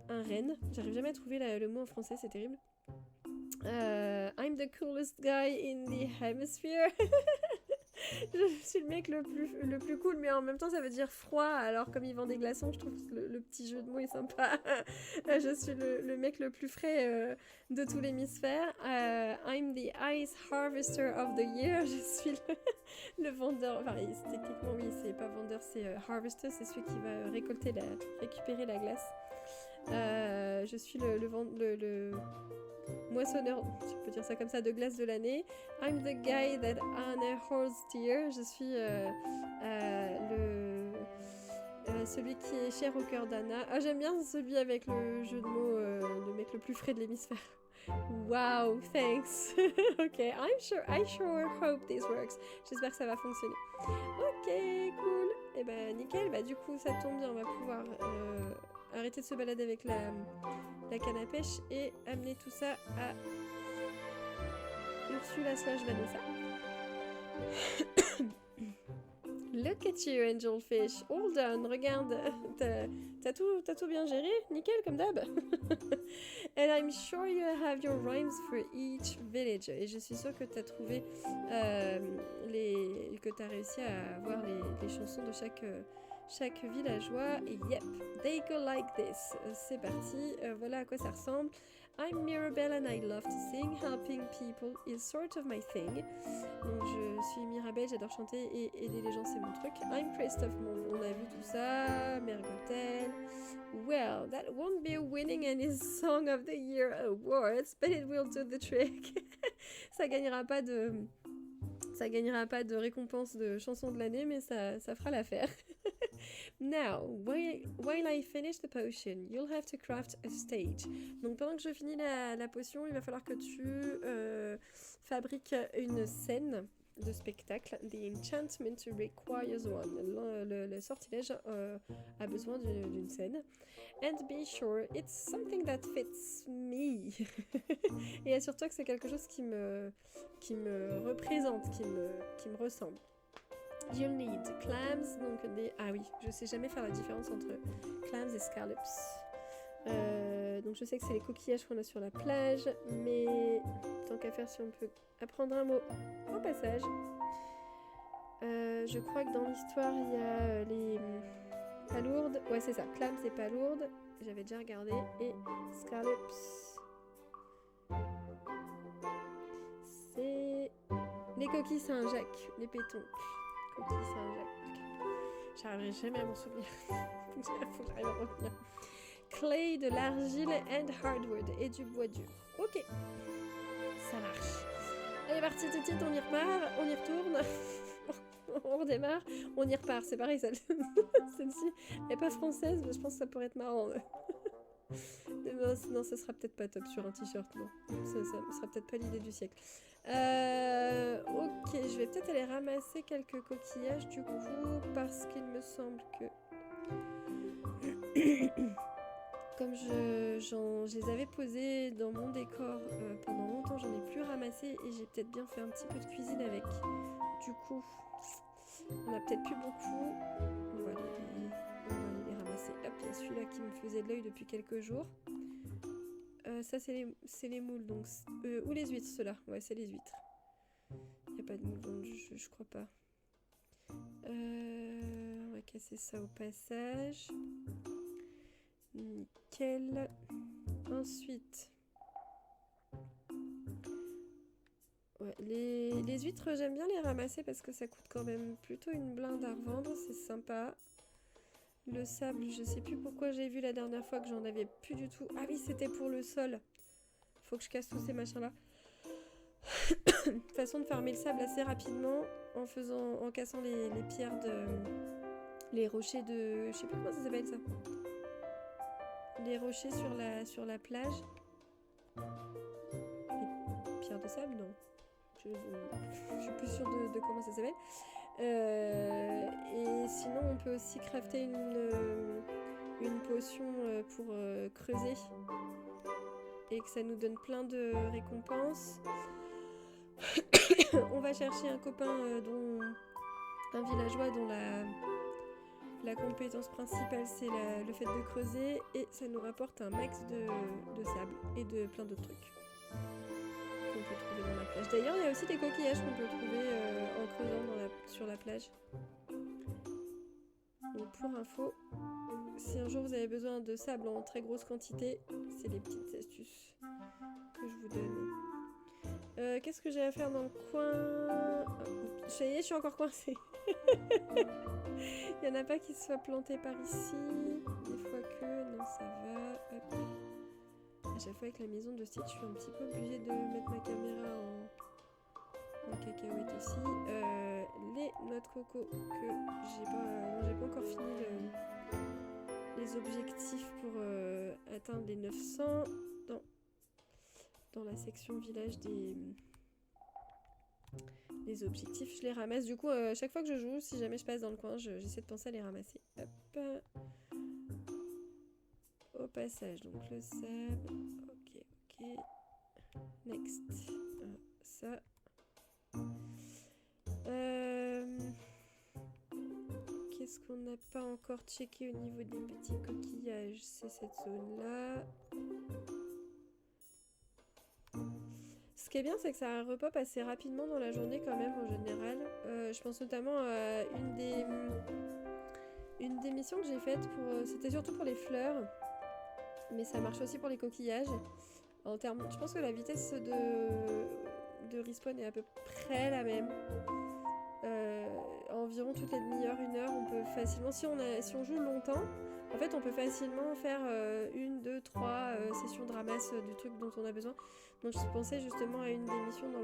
renne. J'arrive jamais à trouver le mot en français, c'est terrible. I'm the coolest guy in the hemisphere. Je suis le mec le plus cool, mais en même temps ça veut dire froid. Alors comme il vend des glaçons, je trouve que le petit jeu de mots est sympa. Je suis le mec le plus frais de tout l'hémisphère. I'm the ice harvester of the year. Je suis le vendeur. Enfin, techniquement oui, c'est pas vendeur, c'est harvester, c'est celui qui va récupérer la glace. Je suis le moissonneur, tu peux dire ça comme ça, de glace de l'année. I'm the guy that Anna horse dear. Je suis celui qui est cher au cœur d'Anna. Ah, j'aime bien celui avec le jeu de mots, le mec le plus frais de l'hémisphère. Wow, thanks. Ok, I sure hope this works. J'espère que ça va fonctionner. Ok, cool. Et ben nickel. Bah du coup, ça tombe bien, on va pouvoir arrêter de se balader avec la canne à pêche et amener tout ça à Ursula / Vanessa. Look at you, Angelfish. All done. Regarde, t'as tout bien géré. Nickel, comme d'hab. And I'm sure you have your rhymes for each village. Et je suis sûre que t'as trouvé que t'as réussi à avoir les chansons de chaque villageois. Et yep, they go like this. C'est parti, voilà à quoi ça ressemble. I'm Mirabelle and I love to sing. Helping people is sort of my thing. Donc je suis Mirabelle, j'adore chanter et aider les gens c'est mon truc. I'm Christophe, on a vu tout ça. Mergotel. Well, that won't be winning any Song of the Year awards, but it will do the trick. Ça gagnera pas de récompense de chanson de l'année, mais ça fera l'affaire. Now, while I finish the potion, you'll have to craft a stage. Donc pendant que je finis la potion, il va falloir que tu fabriques une scène de spectacle. The enchantment requires one. Le sortilège a besoin d'une scène. And be sure it's something that fits me. Et assure-toi que c'est quelque chose qui me représente, qui me ressemble. You'll need clams, donc ah oui, je sais jamais faire la différence entre clams et scallops. Donc je sais que c'est les coquillages qu'on a sur la plage, mais tant qu'à faire, si on peut apprendre un mot au passage. Je crois que dans l'histoire, il y a les palourdes. Ouais, c'est ça, clams et palourdes. J'avais déjà regardé. Et scallops, c'est les coquilles Saint-Jacques, les pétoncles. Coquilles Saint-Jacques. J'arriverai jamais à m'en souvenir. Il faut que j'arrive à revenir. Clay, de l'argile and hardwood et du bois dur. Ok, ça marche. Allez, parti, Titi, on y repart, on y retourne. On redémarre, on y repart. C'est pareil, celle-ci n'est pas française, mais je pense que ça pourrait être marrant. Non, ça sera peut-être pas top sur un t-shirt, non. Ça sera peut-être pas l'idée du siècle. Ok, je vais peut-être aller ramasser quelques coquillages du coup, parce qu'il me semble que... Comme je les avais posés dans mon décor pendant longtemps, j'en ai plus ramassé et j'ai peut-être bien fait un petit peu de cuisine avec. Du coup, on a peut-être plus beaucoup. On va aller les ramasser. Hop, il y a celui-là qui me faisait de l'œil depuis quelques jours. Ça, c'est les moules, donc... ou les huîtres, ceux-là. Ouais, c'est les huîtres. Il n'y a pas de moules, donc je crois pas. On va casser ça au passage. Nickel. Ensuite... Ouais, les huîtres, j'aime bien les ramasser parce que ça coûte quand même plutôt une blinde à revendre. C'est sympa. Le sable, je sais plus pourquoi j'ai vu la dernière fois que j'en avais plus du tout. Ah oui, c'était pour le sol. Faut que je casse tous ces machins-là. Façon de farmer le sable assez rapidement en cassant les pierres de... Les rochers de... Je sais plus comment ça s'appelle ça. les rochers sur la plage. Les pierres de sable, non. Je suis plus sûre de comment ça s'appelle. Et sinon, on peut aussi crafter une potion pour creuser. Et que ça nous donne plein de récompenses. On va chercher un copain un villageois dont la compétence principale c'est le fait de creuser et ça nous rapporte un max de sable et de plein d'autres trucs qu'on peut trouver dans la plage. D'ailleurs, il y a aussi des coquillages qu'on peut trouver en creusant sur la plage. Donc pour info, si un jour vous avez besoin de sable en très grosse quantité, c'est les petites astuces que je vous donne. Qu'est-ce que j'ai à faire dans le coin? Ça y est, je suis encore coincée. Il n'y en a pas qui se soient plantés par ici. Des fois que... Non, ça va. Hop. À chaque fois avec la maison de Stitch, je suis un petit peu obligée de mettre ma caméra en cacahuète aussi. Les noix de coco que j'ai pas encore fini les objectifs pour atteindre les 900 dans la section village des objectifs. Je les ramasse. Du coup, chaque fois que je joue, si jamais je passe dans le coin, j'essaie de penser à les ramasser. Hop. Au passage, donc le sable. Ok. Next. Ça. Qu'est-ce qu'on n'a pas encore checké au niveau des petits coquillages? C'est cette zone-là. Ce qui est bien, c'est que ça repop assez rapidement dans la journée quand même, en général. Je pense notamment à une des missions que j'ai faites pour... C'était surtout pour les fleurs, mais ça marche aussi pour les coquillages. En termes, je pense que la vitesse de respawn est à peu près la même. Environ toutes les demi-heures, 1 heure, on peut facilement... Si on joue longtemps, en fait, on peut facilement faire 1, 2, 3 sessions de ramasse du truc dont on a besoin. Donc je pensais justement à une des missions dans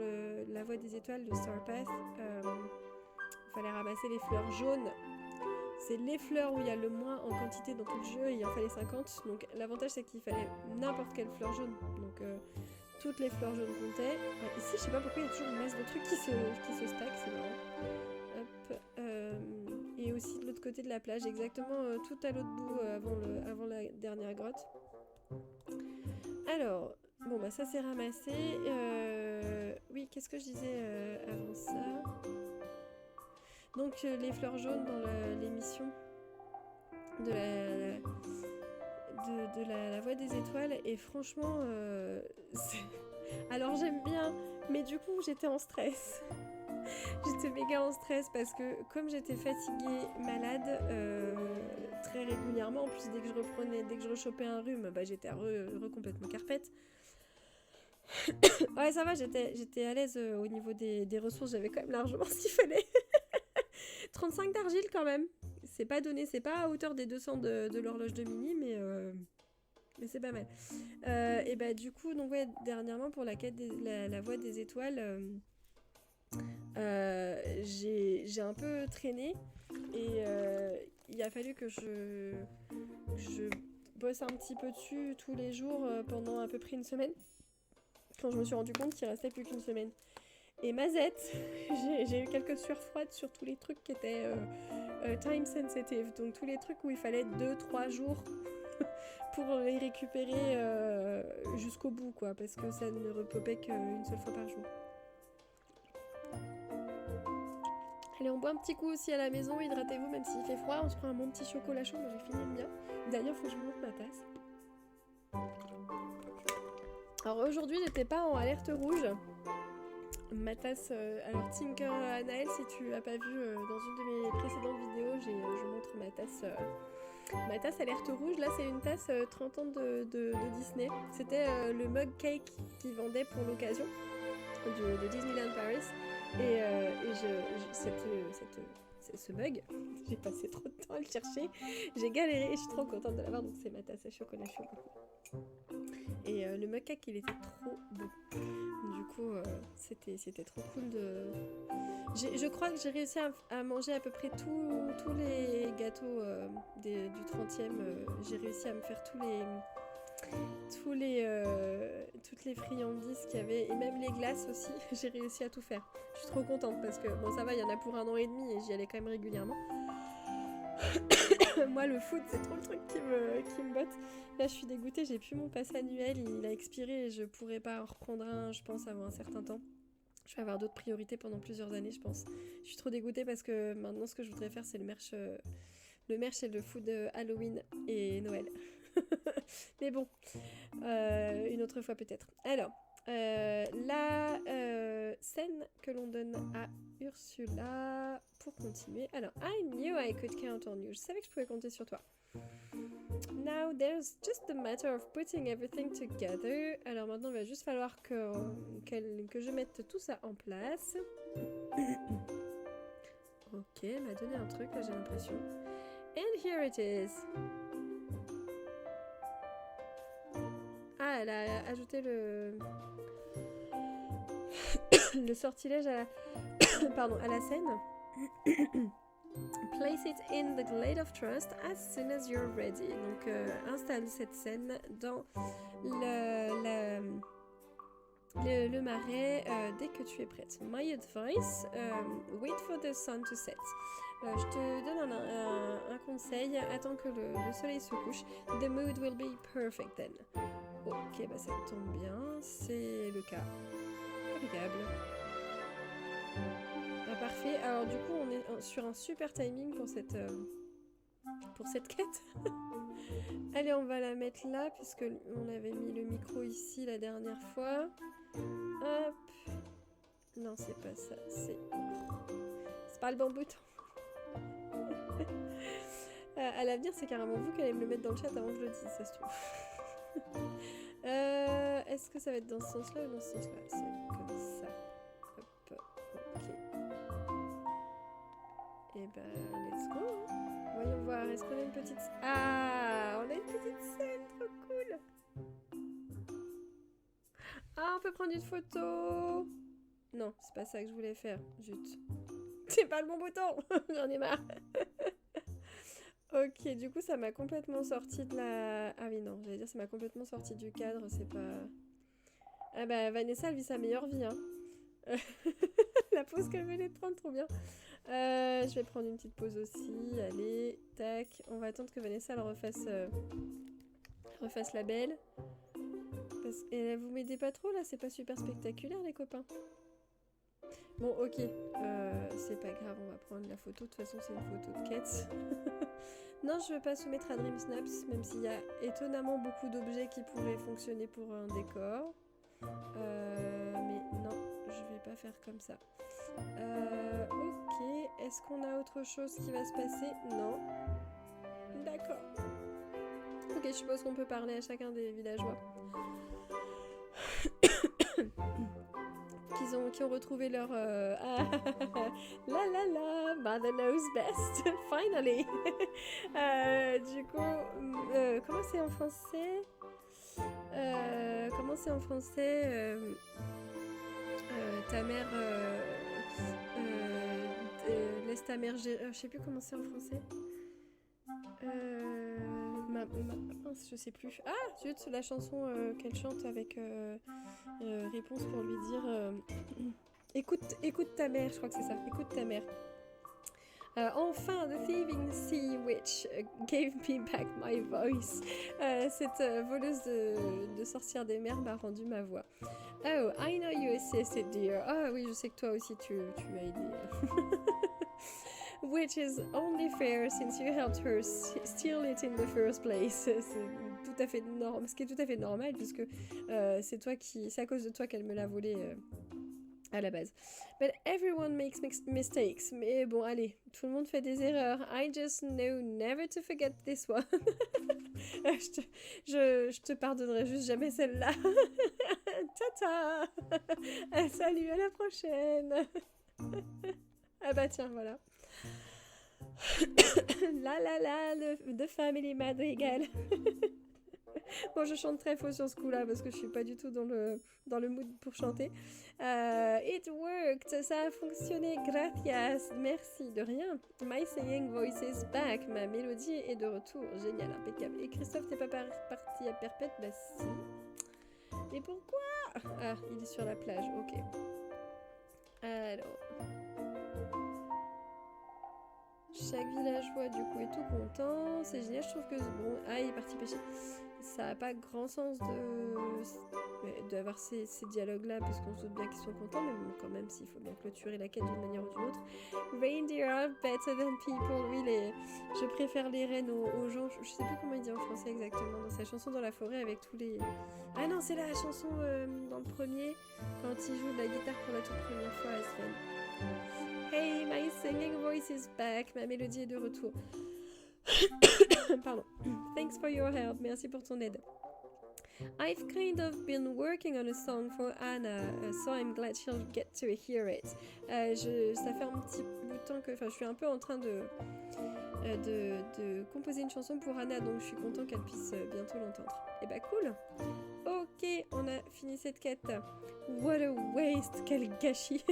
la voie des étoiles de Star Path. Il fallait ramasser les fleurs jaunes. C'est les fleurs où il y a le moins en quantité dans tout le jeu et il en fallait 50. Donc l'avantage c'est qu'il fallait n'importe quelle fleur jaune. Donc toutes les fleurs jaunes comptaient. Ici je sais pas pourquoi il y a toujours une masse de trucs qui se stack, c'est marrant. Hop. Et aussi de l'autre côté de la plage, exactement tout à l'autre bout avant la dernière grotte. Alors, bon bah ça c'est ramassé. Oui, qu'est-ce que je disais avant ça? Donc les fleurs jaunes dans l'émission de la voie des étoiles. Et franchement, alors j'aime bien, mais du coup j'étais en stress. J'étais méga en stress parce que comme j'étais fatiguée, malade très régulièrement, en plus dès que je rechopais un rhume, bah, j'étais complètement carpette. Ouais, ça va, j'étais à l'aise au niveau des ressources, j'avais quand même largement ce qu'il fallait. 35 d'argile quand même. C'est pas donné, c'est pas à hauteur des 200 de l'horloge de Mini, mais c'est pas mal. Et bah du coup, donc ouais, dernièrement pour la quête la voie des étoiles, j'ai un peu traîné et il a fallu que je bosse un petit peu dessus tous les jours pendant à peu près 1 semaine. Quand je me suis rendu compte qu'il restait plus qu'1 semaine. Et mazette, j'ai eu quelques sueurs froides sur tous les trucs qui étaient time sensitive. Donc tous les trucs où il fallait 2-3 jours pour les récupérer jusqu'au bout, quoi. Parce que ça ne repopait qu'une seule fois par jour. Allez, on boit un petit coup aussi à la maison, hydratez-vous même s'il fait froid. On se prend un bon petit chocolat chaud, moi j'ai fini le mien. D'ailleurs, faut que je vous montre ma tasse. Alors aujourd'hui, j'étais pas en alerte rouge. Ma tasse, alors Tinker Anaël, si tu as pas vu dans une de mes précédentes vidéos, je montre ma tasse alerte rouge. Là c'est une tasse 30 ans de Disney. C'était le mug cake qu'ils vendaient pour l'occasion de Disneyland Paris. Et ce mug, j'ai passé trop de temps à le chercher, j'ai galéré et je suis trop contente de l'avoir, donc c'est ma tasse à chocolat chaud. Et et le macaque il était trop bon. Du coup c'était trop cool de... Je crois que j'ai réussi à manger à peu près tous les gâteaux du 30e. J'ai réussi à me faire toutes les friandises qu'il y avait et même les glaces aussi. J'ai réussi à tout faire. Je suis trop contente parce que bon ça va, il y en a pour 1 an et demi et j'y allais quand même régulièrement. Moi le foot c'est trop le truc qui me botte. Là je suis dégoûtée, j'ai plus mon pass annuel, il a expiré et je pourrais pas en reprendre un je pense avant un certain temps. Je vais avoir d'autres priorités pendant plusieurs années je pense. Je suis trop dégoûtée parce que maintenant ce que je voudrais faire c'est le merch et le food Halloween et Noël. Mais bon, une autre fois peut-être. Alors, la scène que l'on donne à Ursula pour continuer. Alors, I knew I could count on you. Je savais que je pouvais compter sur toi. Now, there's just a matter of putting everything together. Alors maintenant, il va juste falloir que je mette tout ça en place. Ok, elle m'a donné un truc, là j'ai l'impression. And here it is. Ah, elle a ajouté le sortilège à la scène. Place it in the glade of trust as soon as you're ready. Donc, installe cette scène dans le marais dès que tu es prête. My advice, wait for the sun to set. Je te donne un conseil, attends que le soleil se couche. The mood will be perfect then. Ok, bah ça tombe bien, c'est le cas. Impeccable. Ah, parfait, alors du coup on est sur un super timing pour cette quête. Allez, on va la mettre là, puisque on avait mis le micro ici la dernière fois. Hop. Non, c'est pas ça, c'est pas le bon bouton. À l'avenir, c'est carrément vous qui allez me le mettre dans le chat avant que je le dise, ça se trouve. Est-ce que ça va être dans ce sens-là ou dans ce sens-là? C'est comme ça. Hop, ok. Et ben, let's go. Voyons voir, est-ce qu'on a une petite... Ah, on a une petite scène, trop cool. Ah, on peut prendre une photo. Non, c'est pas ça que je voulais faire, zut. C'est pas le bon bouton. J'en ai marre. Ok, du coup, ça m'a complètement sorti de la... Ah oui, non, j'allais dire, ça m'a complètement sorti du cadre, c'est pas... Ah bah, Vanessa, elle vit sa meilleure vie, hein. La pause qu'elle venait de prendre, trop bien. Je vais prendre une petite pause aussi, allez, tac. On va attendre que Vanessa, elle refasse la belle. Et vous m'aidez pas trop, là, c'est pas super spectaculaire, les copains. Bon, ok, c'est pas grave, on va prendre la photo, de toute façon c'est une photo de quête. Non, je veux pas soumettre à Dream Snaps, même s'il y a étonnamment beaucoup d'objets qui pourraient fonctionner pour un décor. Mais non, je vais pas faire comme ça. Ok, est-ce qu'on a autre chose qui va se passer? Non. D'accord. Ok, je suppose qu'on peut parler à chacun des villageois. Qui ont retrouvé leur... la la la, Mother knows best, finally. Du coup, comment c'est en français? Ta mère... laisse ta mère gérer... je sais plus comment c'est en français. Mince, je sais plus. Ah, zut, la chanson qu'elle chante avec réponse pour lui dire écoute ta mère, je crois que c'est ça. Écoute ta mère. Enfin, the thieving sea witch gave me back my voice. Cette voleuse de sorcières des mers m'a rendu ma voix. Oh, I know you assisted, dear. Ah oui, je sais que toi aussi tu as aidé. Which is only fair since you helped her steal it in the first place. C'est tout à fait normal, ce qui est tout à fait normal puisque c'est à cause de toi qu'elle me l'a volé à la base. But everyone makes mistakes. Mais bon, allez, tout le monde fait des erreurs. I just know never to forget this one. je te pardonnerai juste jamais celle-là. Tata. Salut, à la prochaine. Ah bah tiens, voilà. La la la, the family madrigal. Bon, je chante très faux sur ce coup-là parce que je suis pas du tout dans le mood pour chanter. It worked, ça a fonctionné, gracias, merci, de rien. My singing voice is back, ma mélodie est de retour, génial, impeccable. Et Christophe, t'es pas parti à Perpète? Bah si. Mais pourquoi? Ah, il est sur la plage, ok. Alors... Chaque villageois du coup est tout content, c'est génial, je trouve que bon, ah il est parti pêcher. Ça n'a pas grand sens d'avoir ces dialogues là parce qu'on se doute bien qu'ils sont contents, mais bon quand même s'il faut bien clôturer la quête d'une manière ou d'une autre. Reindeer are better than people, oui je préfère les rennes aux gens, je sais plus comment il dit en français exactement, dans sa chanson dans la forêt avec tous les... Ah non c'est la chanson dans le premier, quand il joue de la guitare pour la toute première fois à Sven. Hey, my singing voice is back. Ma mélodie est de retour. Pardon. Thanks for your help. Merci pour ton aide. I've kind of been working on a song for Anna, so I'm glad she'll get to hear it. Ça fait un petit bout de temps que... Enfin, je suis un peu en train de composer une chanson pour Anna, donc je suis content qu'elle puisse bientôt l'entendre. Et bah cool. Ok, on a fini cette quête. What a waste, quel gâchis.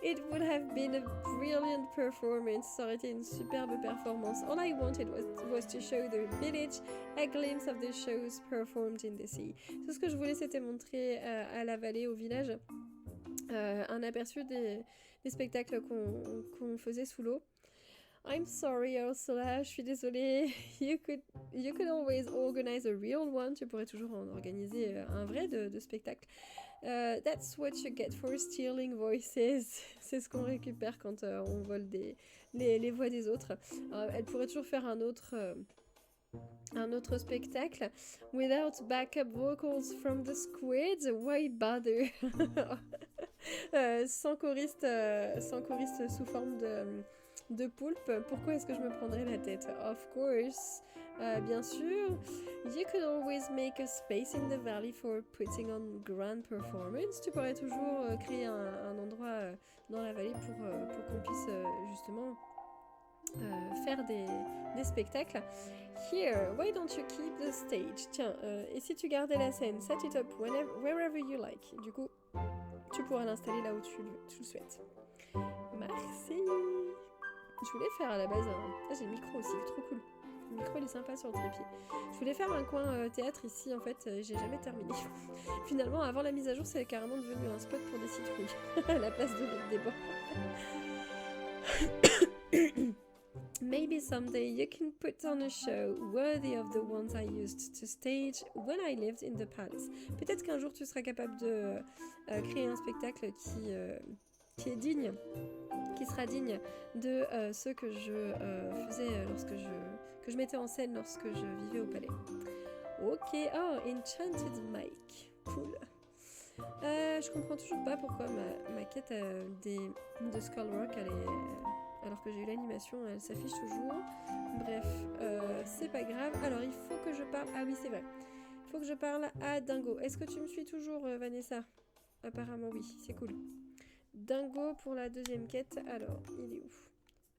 It would have been a brilliant performance. Ça aurait été une superbe performance. All I wanted was to show the village a glimpse of the shows performed in the sea. Tout ce que je voulais, c'était montrer à la vallée, au village, un aperçu des spectacles qu'on faisait sous l'eau. I'm sorry, Ursula, je suis désolée. You could always organize a real one. Tu pourrais toujours en organiser un vrai de spectacle. That's what you get for stealing voices. C'est ce qu'on récupère quand on vole les voix des autres. Elle pourrait toujours faire un autre spectacle. Without backup vocals from the squids, why bother? Sans choriste sous forme de poulpe, pourquoi est-ce que je me prendrais la tête? Of course, bien sûr. You could always make a space in the valley for putting on grand performance. Tu pourrais toujours créer un endroit dans la vallée pour qu'on puisse justement faire des spectacles. Here, why don't you keep the stage? Tiens, et si tu gardais la scène, set it up wherever you like. Du coup, tu pourras l'installer là où tu le souhaites. Merci. Je voulais faire à la base j'ai le micro aussi, trop cool. Le micro il est sympa sur le trépied. Je voulais faire un coin théâtre ici, en fait, j'ai jamais terminé. Finalement, avant la mise à jour, c'est carrément devenu un spot pour des citrouilles, à la place de des bancs. Maybe someday you can put on a show worthy of the ones I used to stage when I lived in the palace. Peut-être qu'un jour tu seras capable de créer un spectacle qui est digne, qui sera digne de ce que je faisais que je mettais en scène lorsque je vivais au palais. Ok, oh, Enchanted Mic, cool. Je comprends toujours pas pourquoi ma quête de Skullrock, alors que j'ai eu l'animation, elle s'affiche toujours. Bref, c'est pas grave. Alors, il faut que je parle... Ah oui, c'est vrai. Il faut que je parle à Dingo. Est-ce que tu me suis toujours, Vanessa? Apparemment, oui. C'est cool. Dingo pour la deuxième quête. Alors, il est où?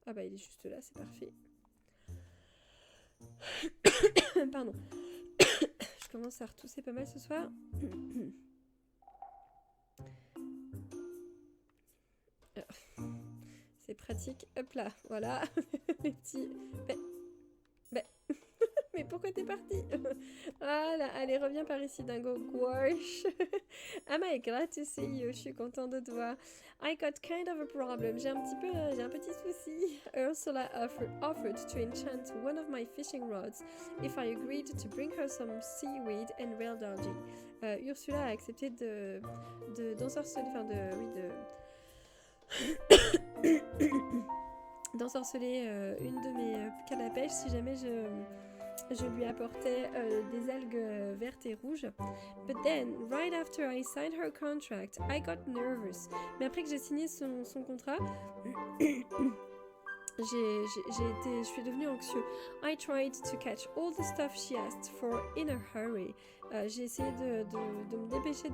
Ah bah, il est juste là, c'est parfait. Pardon. Je commence à retousser pas mal ce soir. C'est pratique. Hop là, voilà. Les petits... Mais pourquoi t'es parti? Voilà, allez, reviens par ici, Dingo. Gouache. Am I glad to see you? Je suis content de te voir. I got kind of a problem. J'ai un petit souci. Ursula offered to enchant one of my fishing rods if I agreed to bring her some seaweed and real algae. Ursula a accepté d'ensorceler, d'ensorceler une de mes cannes à pêche si jamais je lui apportais des algues vertes et rouges. But then, right after I signed her contract, I got nervous. Mais après que j'ai signé son contrat, je suis devenue anxieux. I tried to catch all the stuff she asked for in a hurry. J'ai essayé de me dépêcher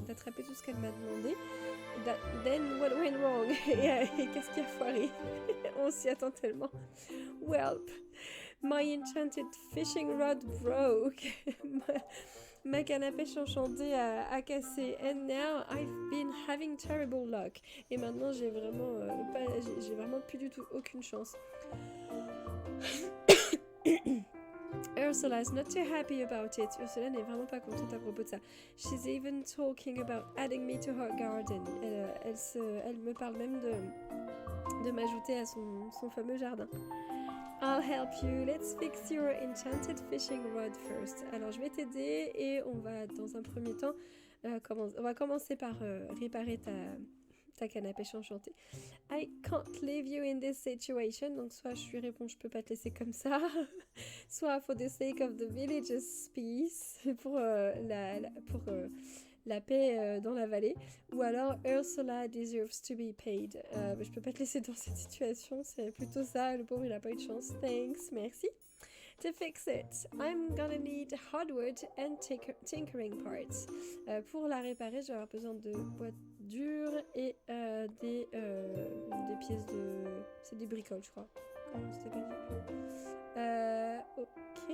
d'attraper tout ce qu'elle m'a demandé. Then what went wrong? Et qu'est-ce qui a foiré? On s'y attend tellement. Welp. My enchanted fishing rod broke. Ma canne à pêche enchantée a cassé. And now I've been having terrible luck. Et maintenant j'ai vraiment j'ai vraiment plus du tout aucune chance. Ursula is not too happy about it. Ursula n'est vraiment pas contente à propos de ça. She's even talking about adding me to her garden. Elle me parle même de m'ajouter à son fameux jardin. I'll help you. Let's fix your enchanted fishing rod first. Alors je vais t'aider et on va dans un premier temps on va commencer par réparer ta canne à pêche enchantée. I can't leave you in this situation. Donc soit je lui réponds je peux pas te laisser comme ça, soit for the sake of the village's peace, pour la paix dans la vallée, ou alors Ursula deserves to be paid. Je peux pas te laisser dans cette situation, c'est plutôt ça, le pauvre il a pas eu de chance. Thanks, merci. To fix it, I'm gonna need hardwood and tinkering parts. Pour la réparer, je vais avoir besoin de boîtes dures et des pièces de... C'est des bricoles, je crois. Comment c'était pas dit. Ok.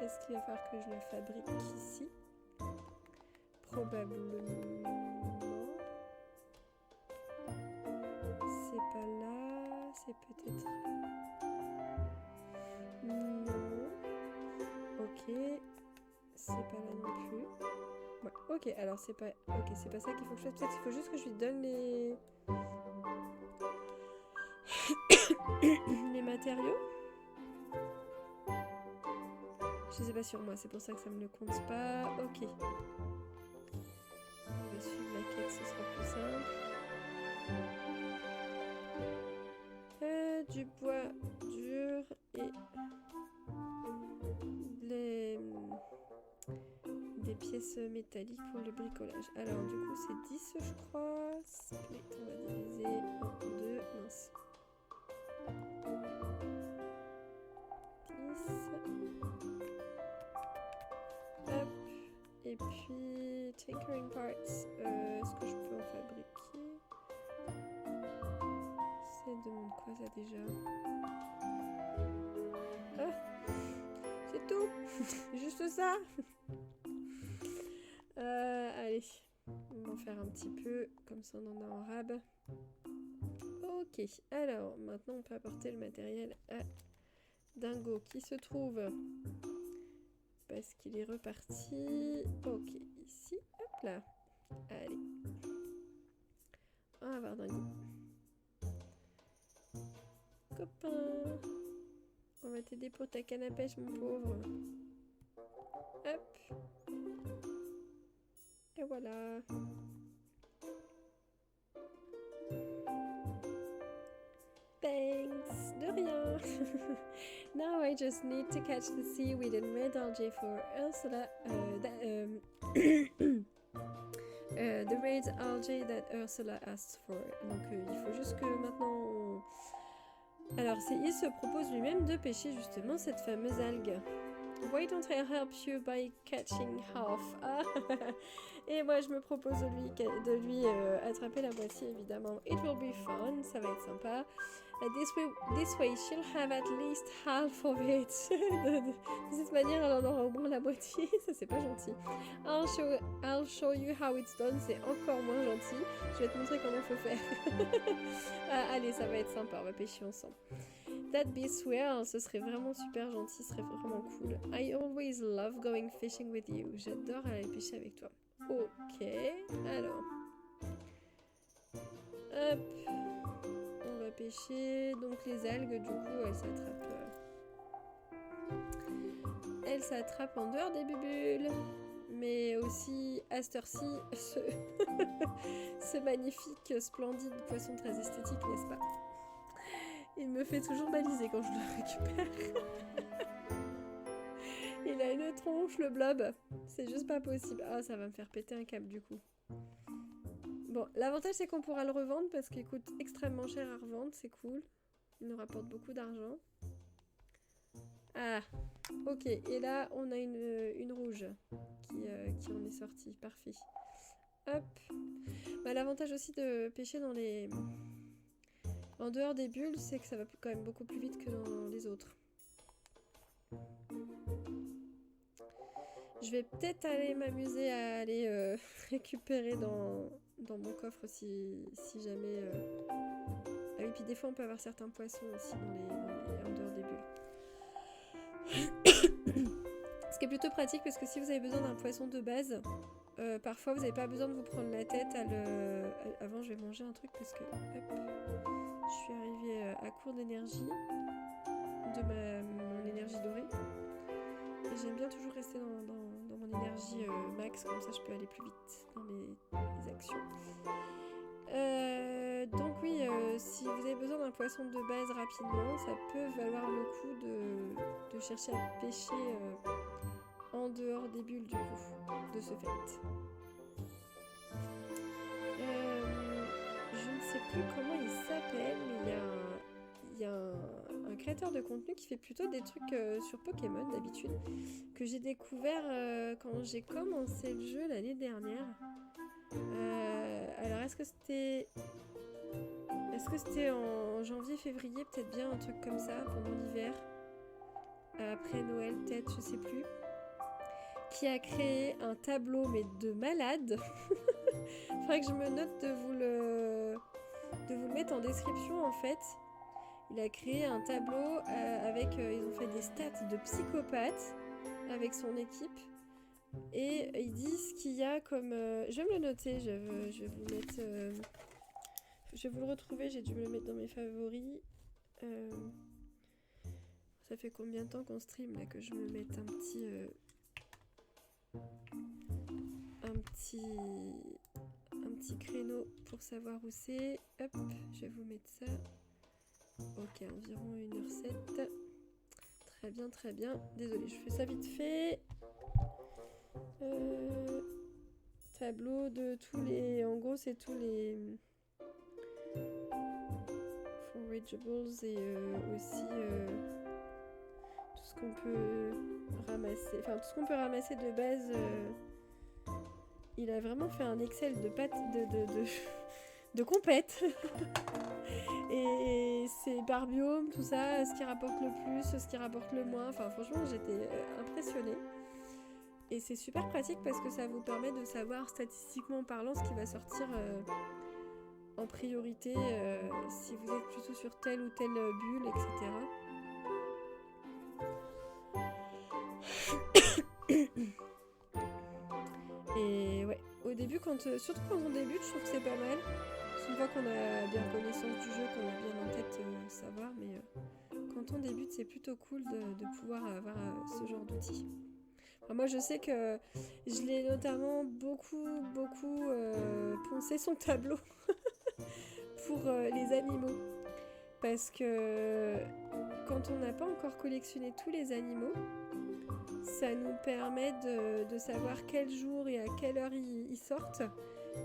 Est-ce qu'il va falloir que je le fabrique ici? Probablement. C'est pas là. C'est peut-être... Non. Ok. C'est pas là non plus. Ouais. Ok, alors c'est pas... Ok, c'est pas ça qu'il faut que je fasse. Peut-être qu'il faut juste que je lui donne les... les matériaux. Je sais pas sur moi, c'est pour ça que ça me le compte pas. Ok. On va suivre la quête, ce sera plus simple. Du bois dur et des pièces métalliques pour le bricolage. Alors du coup c'est 10 je crois. Split, on va diviser 1, 2, mince. 10. Hop. Et puis tinkering parts, est-ce que je peux en fabriquer? Ça demande quoi ça déjà? Ah, c'est tout. Juste ça. Allez, on va en faire un petit peu, comme ça on en a en rab. Ok, alors maintenant on peut apporter le matériel à Dingo qui se trouve, parce qu'il est reparti. Ok, ici, hop là. Allez, on va voir Dingo. Copain, on va t'aider pour ta canne à pêche mon pauvre. Hop. Et voilà. Thanks, de rien. Now I just need to catch the seaweed and red algae for Ursula. The red algae that Ursula asked for. Donc il faut juste que maintenant Alors il se propose lui-même de pêcher justement cette fameuse algue. Why don't I help you by catching half? Ah. Et moi je me propose de lui attraper la moitié évidemment. It will be fun, ça va être sympa. This way she'll have at least half of it. De cette manière elle en aura au moins la moitié. Ça c'est pas gentil. I'll show you how it's done. C'est encore moins gentil. Je vais te montrer comment faut faire. Allez, ça va être sympa, on va pêcher ensemble. That'd be swell, ce serait vraiment super gentil, ce serait vraiment cool. I always love going fishing with you. J'adore aller pêcher avec toi. Ok, alors. Hop. On va pêcher. Donc les algues, du coup, elles s'attrapent en dehors des bulles. Mais aussi à cette heure-ci, ce magnifique, splendide poisson très esthétique, n'est-ce pas? Il me fait toujours baliser quand je le récupère. Il a une tronche, le blob. C'est juste pas possible. Ah, ça va me faire péter un câble du coup. Bon, l'avantage c'est qu'on pourra le revendre parce qu'il coûte extrêmement cher à revendre. C'est cool. Il nous rapporte beaucoup d'argent. Ah, ok. Et là, on a une rouge qui en est sortie. Parfait. Hop. Bah, l'avantage aussi de pêcher en dehors des bulles, c'est que ça va quand même beaucoup plus vite que dans les autres. Je vais peut-être aller m'amuser à aller récupérer dans mon coffre si jamais... Ah oui, puis des fois on peut avoir certains poissons aussi en dehors des bulles. Ce qui est plutôt pratique parce que si vous avez besoin d'un poisson de base, parfois vous n'avez pas besoin de vous prendre la tête à le... Avant je vais manger un truc parce que hop, je suis arrivée à court d'énergie, de mon énergie dorée. Et j'aime bien toujours rester dans mon énergie max, comme ça je peux aller plus vite dans mes actions. Donc oui, si vous avez besoin d'un poisson de base rapidement, ça peut valoir le coup de chercher à pêcher en dehors des bulles du coup, de ce fait. Je ne sais plus comment il s'appelle, mais il y a un créateur de contenu qui fait plutôt des trucs sur Pokémon d'habitude, que j'ai découvert quand j'ai commencé le jeu l'année dernière. Alors est-ce que c'était en janvier-février, peut-être bien un truc comme ça, pendant l'hiver, après Noël peut-être, je sais plus, qui a créé un tableau mais de malade. Faudrait que je me note de vous le mettre en description en fait. Il a créé un tableau avec, ils ont fait des stats de psychopathe avec son équipe. Et ils disent qu'il y a comme... je vais me le noter, je vais vous mettre... je vais vous le retrouver, j'ai dû me le mettre dans mes favoris. Ça fait combien de temps qu'on stream là que je me mette un petit créneau pour savoir où c'est. Hop, je vais vous mettre ça. Ok, environ 1h07. Très bien, très bien. Désolée, je fais ça vite fait. Tableau de tous les... En gros, c'est tous les... forageables et aussi tout ce qu'on peut ramasser. Enfin, tout ce qu'on peut ramasser de base. Il a vraiment fait un Excel de compète. Et c'est par biome, tout ça, ce qui rapporte le plus, ce qui rapporte le moins. Enfin, franchement, j'étais impressionnée. Et c'est super pratique parce que ça vous permet de savoir statistiquement parlant ce qui va sortir en priorité si vous êtes plutôt sur telle ou telle bulle, etc. Et ouais, au début, surtout quand on débute, je trouve que c'est pas mal. Une fois qu'on a bien connaissance du jeu, qu'on a bien en tête savoir, mais quand on débute, c'est plutôt cool de pouvoir avoir ce genre d'outils. Alors moi, je sais que je l'ai notamment beaucoup poncé son tableau pour les animaux. Parce que quand on n'a pas encore collectionné tous les animaux, ça nous permet de savoir quel jour et à quelle heure ils sortent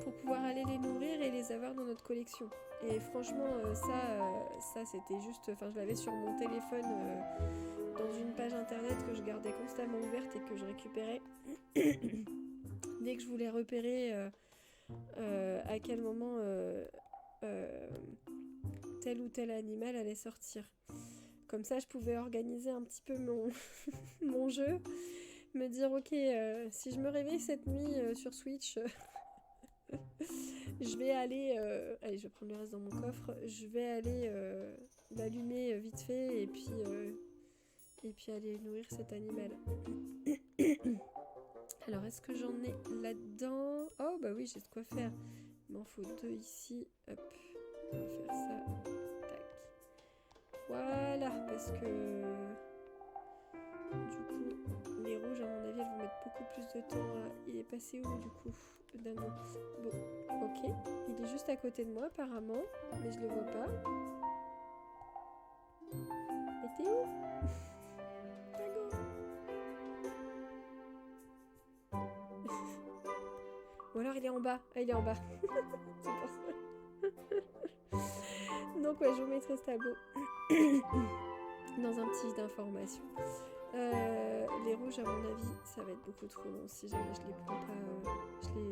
pour pouvoir aller les nourrir et les avoir dans notre collection. Et franchement, ça c'était juste... Enfin, je l'avais sur mon téléphone dans une page internet que je gardais constamment ouverte et que je récupérais dès que je voulais repérer à quel moment tel ou tel animal allait sortir. Comme ça, je pouvais organiser un petit peu mon jeu, me dire, ok, si je me réveille cette nuit sur Switch, je vais aller... allez, je vais prendre le reste dans mon coffre. Je vais aller l'allumer vite fait et puis aller nourrir cet animal. Alors, est-ce que j'en ai là-dedans? Oh, bah oui, j'ai de quoi faire. Il m'en faut 2 ici. Hop, on va faire ça. Voilà, parce que du coup, les rouges, à mon avis, elles vont mettre beaucoup plus de temps à... Il est passé où, du coup? Dingo. Bon, ok. Il est juste à côté de moi, apparemment, mais je le vois pas. Mais t'es où? Dingo. Ou alors il est en bas. Ah, il est en bas. C'est pour ça. Donc ouais, je vous mettrai ce tableau dans un petit d'information. Les rouges, à mon avis, ça va être beaucoup trop long si jamais je les prends pas.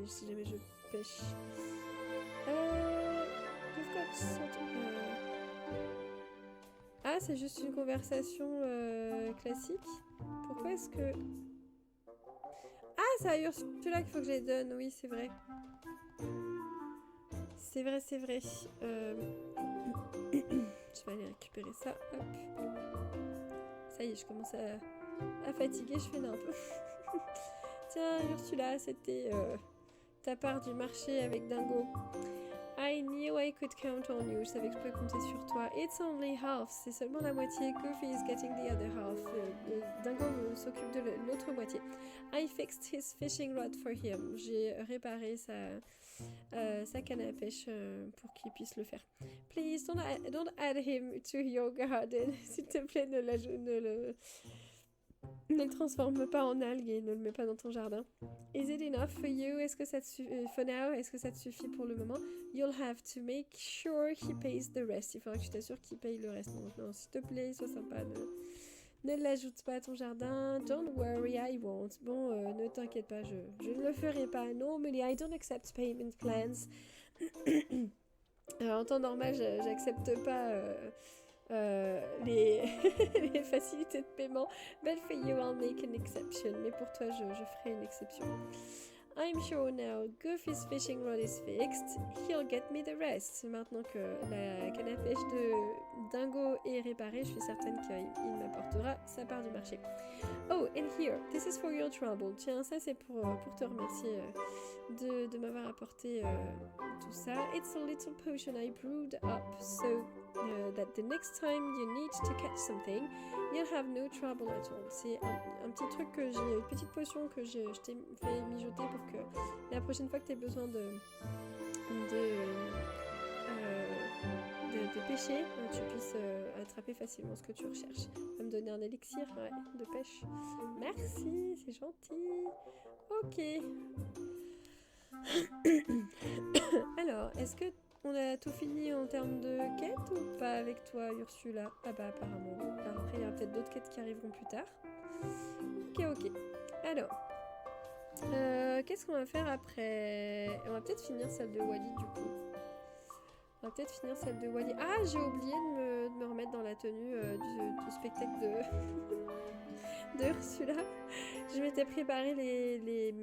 Si jamais je pêche. Ah, c'est juste une conversation classique. Pourquoi est-ce que... c'est à Ursula qu'il faut que je les donne. Oui, c'est vrai. C'est vrai, c'est vrai. Je vais aller récupérer ça. Hop. Ça y est, je commence à fatiguer. Je fais un peu. Tiens, Ursula, c'était ta part du marché avec Dingo. I knew I could count on you. Je savais que je pouvais compter sur toi. It's only half. C'est seulement la moitié. Goofy is getting the other half. Dingo s'occupe de l'autre moitié. I fixed his fishing rod for him. J'ai réparé sa canne à pêche pour qu'il puisse le faire. Please, don't add him to your garden. S'il te plaît, ne le transforme pas en algue et ne le mets pas dans ton jardin. Is it enough for you? Est-ce que ça te suffit for now? Est-ce que ça te suffit pour le moment? You'll have to make sure he pays the rest. Il faudra que tu t'assures qu'il paye le reste. Non, s'il te plaît, sois sympa. Ne l'ajoute pas à ton jardin. Don't worry, I won't. Bon, ne t'inquiète pas, je ne le ferai pas. Normally, I don't accept payment plans. Alors, en temps normal, j'accepte pas les, les facilités de paiement. But for you, I'll make an exception. Mais pour toi, je ferai une exception. I'm sure now Goofy's fishing rod is fixed. He'll get me the rest. Maintenant que la canne à pêche de Dingo est réparée, je suis certaine qu'il m'apportera sa part du marché. Oh, and here, this is for your trouble. Tiens, ça c'est pour te remercier de m'avoir apporté tout ça. It's a little potion I brewed up so that the next time you need to catch something, you'll have no trouble at all. C'est un petit truc que j'ai, une petite potion que je t'ai fait mijoter pour que la prochaine fois que tu aies besoin de pêcher, tu puisses attraper facilement ce que tu recherches. Va me donner un élixir de pêche. Merci, c'est gentil. Ok. Alors, est-ce que on a tout fini en termes de quêtes ou pas avec toi, Ursula? Ah bah apparemment. Après, il y aura peut-être d'autres quêtes qui arriveront plus tard. Ok. Alors, qu'est-ce qu'on va faire après? On va peut-être finir celle de Wally du coup. On va peut-être finir celle de Wally. Ah, j'ai oublié de me remettre dans la tenue du spectacle de Ursula. Je m'étais préparé les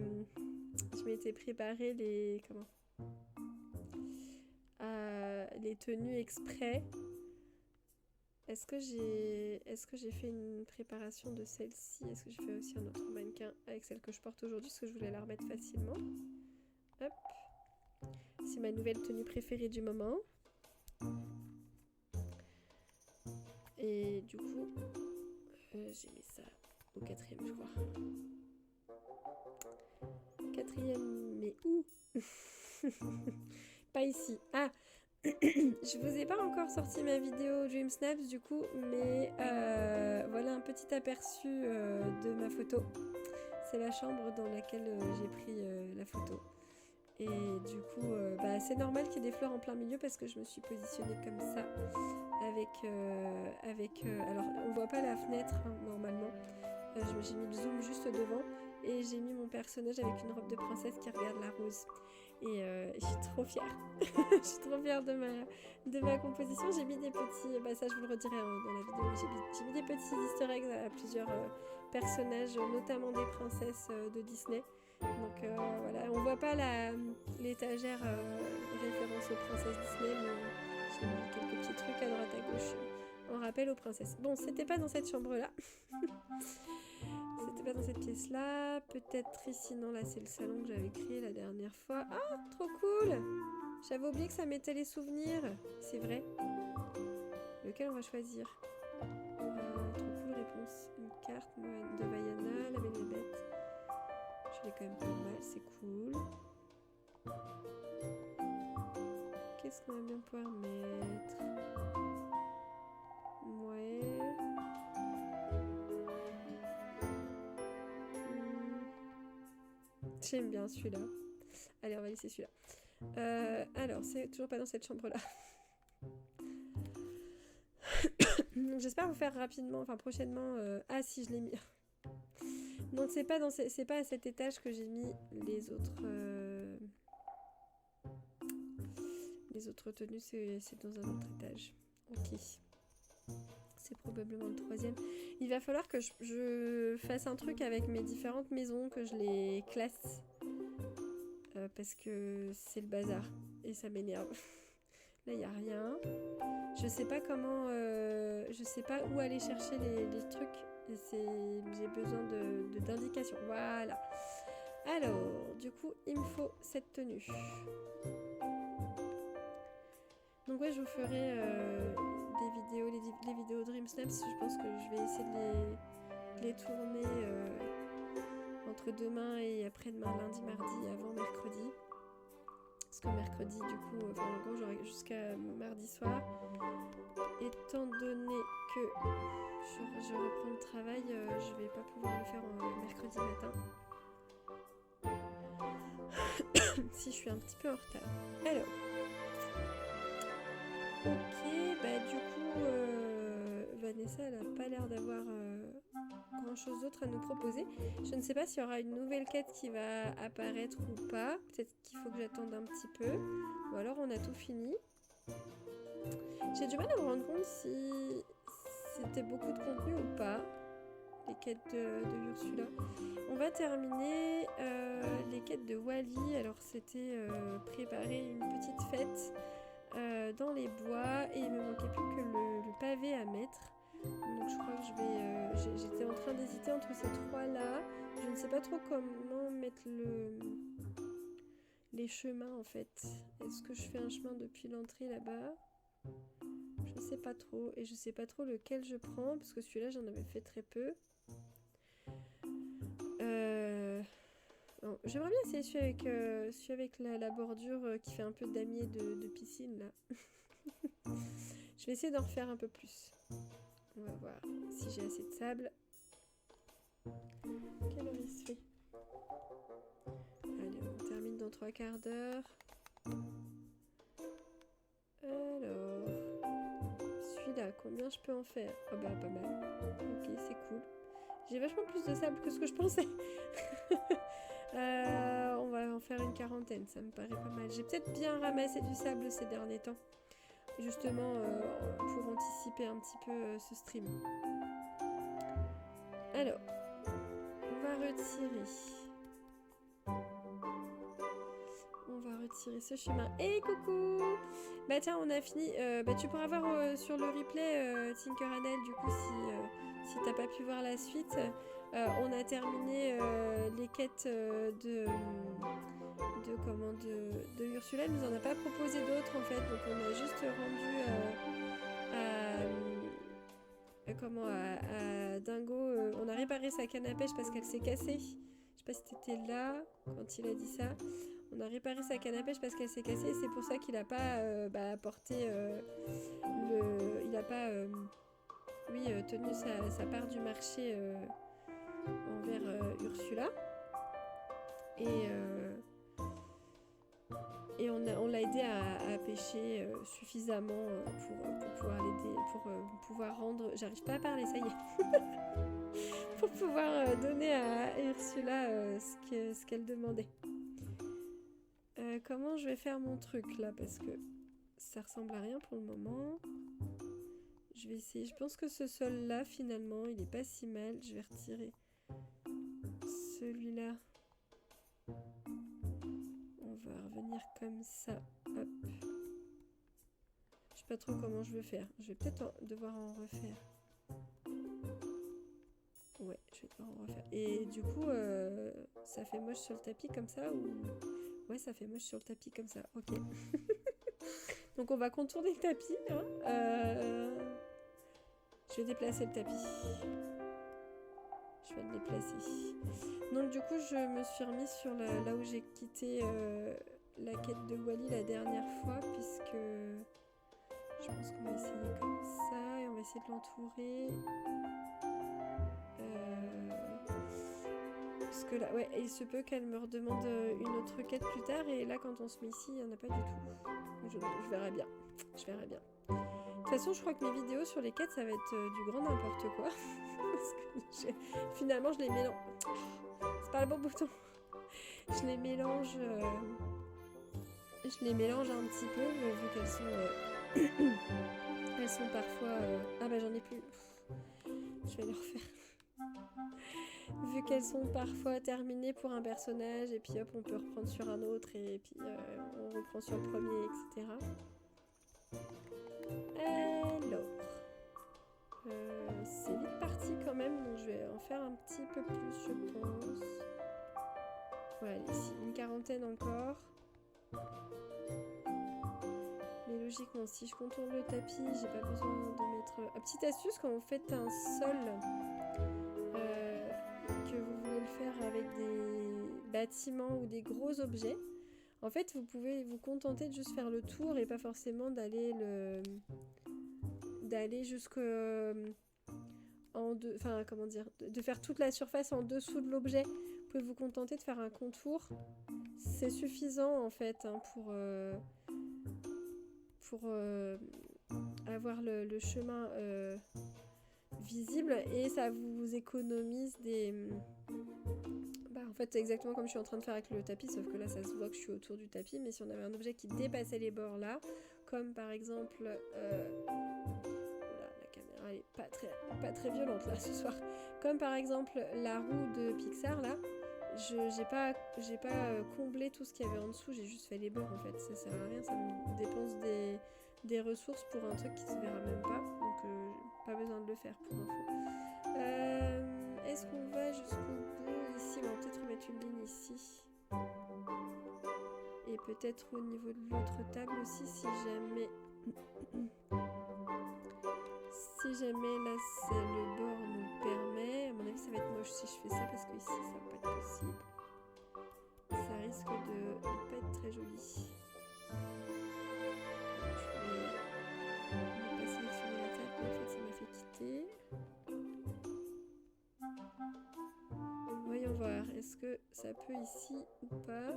tenues exprès. Est-ce que j'ai fait une préparation de celle-ci? Est-ce que j'ai fait aussi un autre mannequin avec celle que je porte aujourd'hui? Parce que je voulais la remettre facilement. Hop. C'est ma nouvelle tenue préférée du moment. Et du coup, j'ai mis ça au 4e, je crois. 4e, mais où? Pas ici. Ah, je vous ai pas encore sorti ma vidéo Dream Snaps du coup, mais voilà un petit aperçu de ma photo. C'est la chambre dans laquelle j'ai pris la photo. Et du coup, c'est normal qu'il y ait des fleurs en plein milieu parce que je me suis positionnée comme ça alors on voit pas la fenêtre hein, normalement. J'ai mis le zoom juste devant et j'ai mis mon personnage avec une robe de princesse qui regarde la rose. Et je suis trop fière. Je suis trop fière de ma composition. J'ai mis des petits... ça je vous le redirai dans la vidéo. J'ai mis des petits easter eggs à plusieurs personnages, notamment des princesses de Disney. Donc voilà, on voit pas l'étagère référence aux princesses Disney, mais j'ai mis quelques petits trucs à droite à gauche en rappel aux princesses. Bon, c'était pas dans cette chambre-là. C'était pas dans cette pièce-là. Peut-être ici. Non, là, c'est le salon que j'avais créé la dernière fois. Ah, trop cool! J'avais oublié que ça mettait les souvenirs. C'est vrai. Lequel on va choisir? Trop cool, réponse. Une carte de Vaiana, la Belle et Bête. Je l'ai quand même pas mal, c'est cool. Qu'est-ce qu'on va bien pouvoir mettre? Ouais... J'aime bien celui-là. Allez, on va laisser celui-là. Alors, c'est toujours pas dans cette chambre-là. J'espère vous faire rapidement, enfin prochainement... Ah si, je l'ai mis. Donc c'est pas à cet étage que j'ai mis les autres... Les autres tenues, c'est dans un autre étage. Ok. c'est probablement le troisième. Il va falloir que je fasse un truc avec mes différentes maisons, que je les classe. Parce que c'est le bazar. Et ça m'énerve. Là, il n'y a rien. Je sais pas comment... je sais pas où aller chercher les trucs. Et j'ai besoin d'indications. Voilà. Alors, du coup, il me faut cette tenue. Donc ouais, je vous ferai des vidéos, les vidéos Dream Snaps. Je pense que je vais essayer de les tourner entre demain et après-demain, lundi, mardi, avant mercredi. Parce que mercredi, du coup, en gros, j'aurai jusqu'à mardi soir. Étant donné que je reprends le travail, je vais pas pouvoir le faire mercredi matin. Si je suis un petit peu en retard. Alors. Ok, bah du coup, Vanessa, elle a pas l'air d'avoir grand chose d'autre à nous proposer. Je ne sais pas s'il y aura une nouvelle quête qui va apparaître ou pas. Peut-être qu'il faut que j'attende un petit peu. Ou alors on a tout fini. J'ai du mal à me rendre compte si c'était beaucoup de contenu ou pas. Les quêtes de Ursula. On va terminer les quêtes de Wally. Alors c'était préparer une petite fête dans les bois et il me manquait plus que le pavé à mettre. Donc je crois que j'étais en train d'hésiter entre ces trois là. Je ne sais pas trop comment mettre les chemins en fait. Est-ce que je fais un chemin depuis l'entrée là-bas? Je sais pas trop. Et je sais pas trop lequel je prends parce que celui-là j'en avais fait très peu. J'aimerais bien essayer celui avec la bordure qui fait un peu damier de piscine là. Je vais essayer d'en refaire un peu plus. On va voir si j'ai assez de sable. Quelle heure il se fait? Allez, on termine dans 3/4 d'heure. Alors, celui-là, combien je peux en faire? Ah bah pas mal. Ok, c'est cool. J'ai vachement plus de sable que ce que je pensais. On va en faire une 40aine, ça me paraît pas mal. J'ai peut-être bien ramassé du sable ces derniers temps. Justement pour anticiper un petit peu ce stream. Alors, on va retirer ce chemin. Et coucou! Bah tiens, on a fini. Tu pourras voir sur le replay Tinkeranel du coup si t'as pas pu voir la suite. On a terminé les quêtes de Ursula. Elle nous en a pas proposé d'autres en fait, donc on a juste rendu à Dingo. On a réparé sa canne à pêche parce qu'elle s'est cassée. Je sais pas si t'étais là quand il a dit ça. On a réparé sa canne à pêche parce qu'elle s'est cassée et c'est pour ça qu'il a pas apporté il a pas tenu sa part du marché envers Ursula. Et on l'a aidé à pêcher suffisamment pour pouvoir l'aider, pour pouvoir rendre... J'arrive pas à parler, ça y est. Pour pouvoir donner à Ursula ce qu'elle demandait. Comment je vais faire mon truc là? Parce que ça ressemble à rien pour le moment. Je vais essayer. Je pense que ce sol là finalement il est pas si mal. Je vais retirer celui-là. On va revenir comme ça. Hop. Je sais pas trop comment je veux faire. Je vais peut-être devoir en refaire. Ouais, je vais devoir en refaire. Et du coup, ça fait moche sur le tapis comme ça ou... Ouais, ça fait moche sur le tapis comme ça. Ok. Donc on va contourner le tapis. Hein. Je vais déplacer le tapis. Je vais le déplacer. Donc du coup, je me suis remise sur là où j'ai quitté la quête de Wally la dernière fois, puisque je pense qu'on va essayer comme ça et on va essayer de l'entourer. Parce que là, ouais, il se peut qu'elle me redemande une autre quête plus tard et là, quand on se met ici, il n'y en a pas du tout. Je verrai bien. Je verrai bien. De toute façon, je crois que mes vidéos sur les quêtes, ça va être du grand n'importe quoi. Parce que finalement, je les mélange. C'est pas le bon bouton. Je les mélange un petit peu, vu qu'elles sont Elles sont parfois... Ah bah j'en ai plus. Je vais les refaire. Vu qu'elles sont parfois terminées pour un personnage, et puis hop, on peut reprendre sur un autre, et puis on reprend sur le premier, etc. Alors... c'est vite parti quand même, donc je vais en faire un petit peu plus, je pense. Voilà, ici, une quarantaine encore. Mais logiquement, si je contourne le tapis, j'ai pas besoin de mettre... Ah, petite astuce, quand vous faites un sol, que vous voulez le faire avec des bâtiments ou des gros objets, en fait, vous pouvez vous contenter de juste faire le tour et pas forcément d'aller jusqu'en enfin, comment dire, de faire toute la surface en dessous de l'objet. Vous pouvez vous contenter de faire un contour. C'est suffisant, en fait, hein, pour avoir le chemin visible, et ça vous économise des... Bah, en fait, c'est exactement comme je suis en train de faire avec le tapis, sauf que là, ça se voit que je suis autour du tapis. Mais si on avait un objet qui dépassait les bords là, comme par exemple... la caméra, elle est pas très violente là ce soir. Comme par exemple la roue de Pixar là, j'ai pas comblé tout ce qu'il y avait en dessous, j'ai juste fait les bords en fait. Ça sert à rien, ça me dépense des ressources pour un truc qui se verra même pas. Donc pas besoin de le faire pour info. Est-ce qu'on va jusqu'au bout ici? On va peut-être remettre une ligne ici. Et peut-être au niveau de l'autre table aussi, si jamais... Si jamais là le bord nous permet, à mon avis ça va être moche si je fais ça parce que ici ça va pas être possible. Ça risque de pas être très joli. Je vais ne pas sélectionner la table, mais en fait ça m'a fait quitter. Voyons voir, est-ce que ça peut ici ou pas?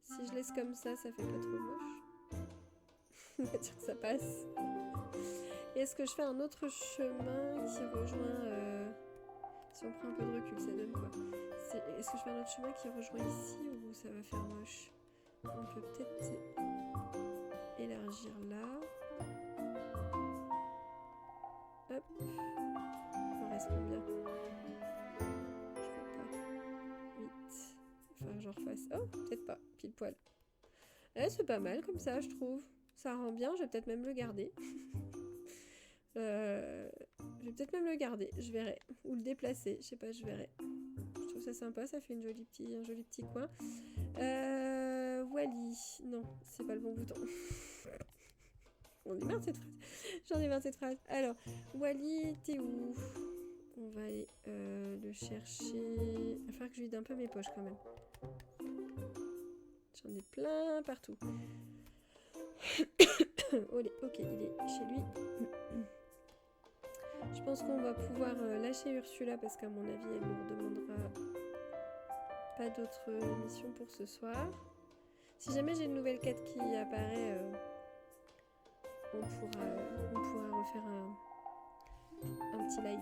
Si je laisse comme ça fait pas trop moche. On va dire que ça passe. Et est-ce que je fais un autre chemin qui rejoint... Si on prend un peu de recul, ça donne quoi? Est-ce que je fais un autre chemin qui rejoint ici ou ça va faire moche? On peut peut-être élargir là. Hop. On reste combien? Je sais pas. 8. Enfin, que j'en refasse. Oh, peut-être pas. Pile poil. C'est pas mal comme ça, je trouve. Ça rend bien, je vais peut-être même le garder. Je vais peut-être même le garder, je verrai. Ou le déplacer, je sais pas, je verrai. Je trouve ça sympa, ça fait un joli petit coin. Wally. Non, c'est pas le bon bouton. J'en ai marre de cette phrase. J'en ai marre de cette phrase. Alors, Wally, t'es où? On va aller le chercher. Il va falloir que je vide un peu mes poches quand même. J'en ai plein partout. Olé, ok, il est chez lui. Je pense qu'on va pouvoir lâcher Ursula parce qu'à mon avis, elle ne nous redemandera pas d'autres missions pour ce soir. Si jamais j'ai une nouvelle quête qui apparaît, on pourra refaire un petit live.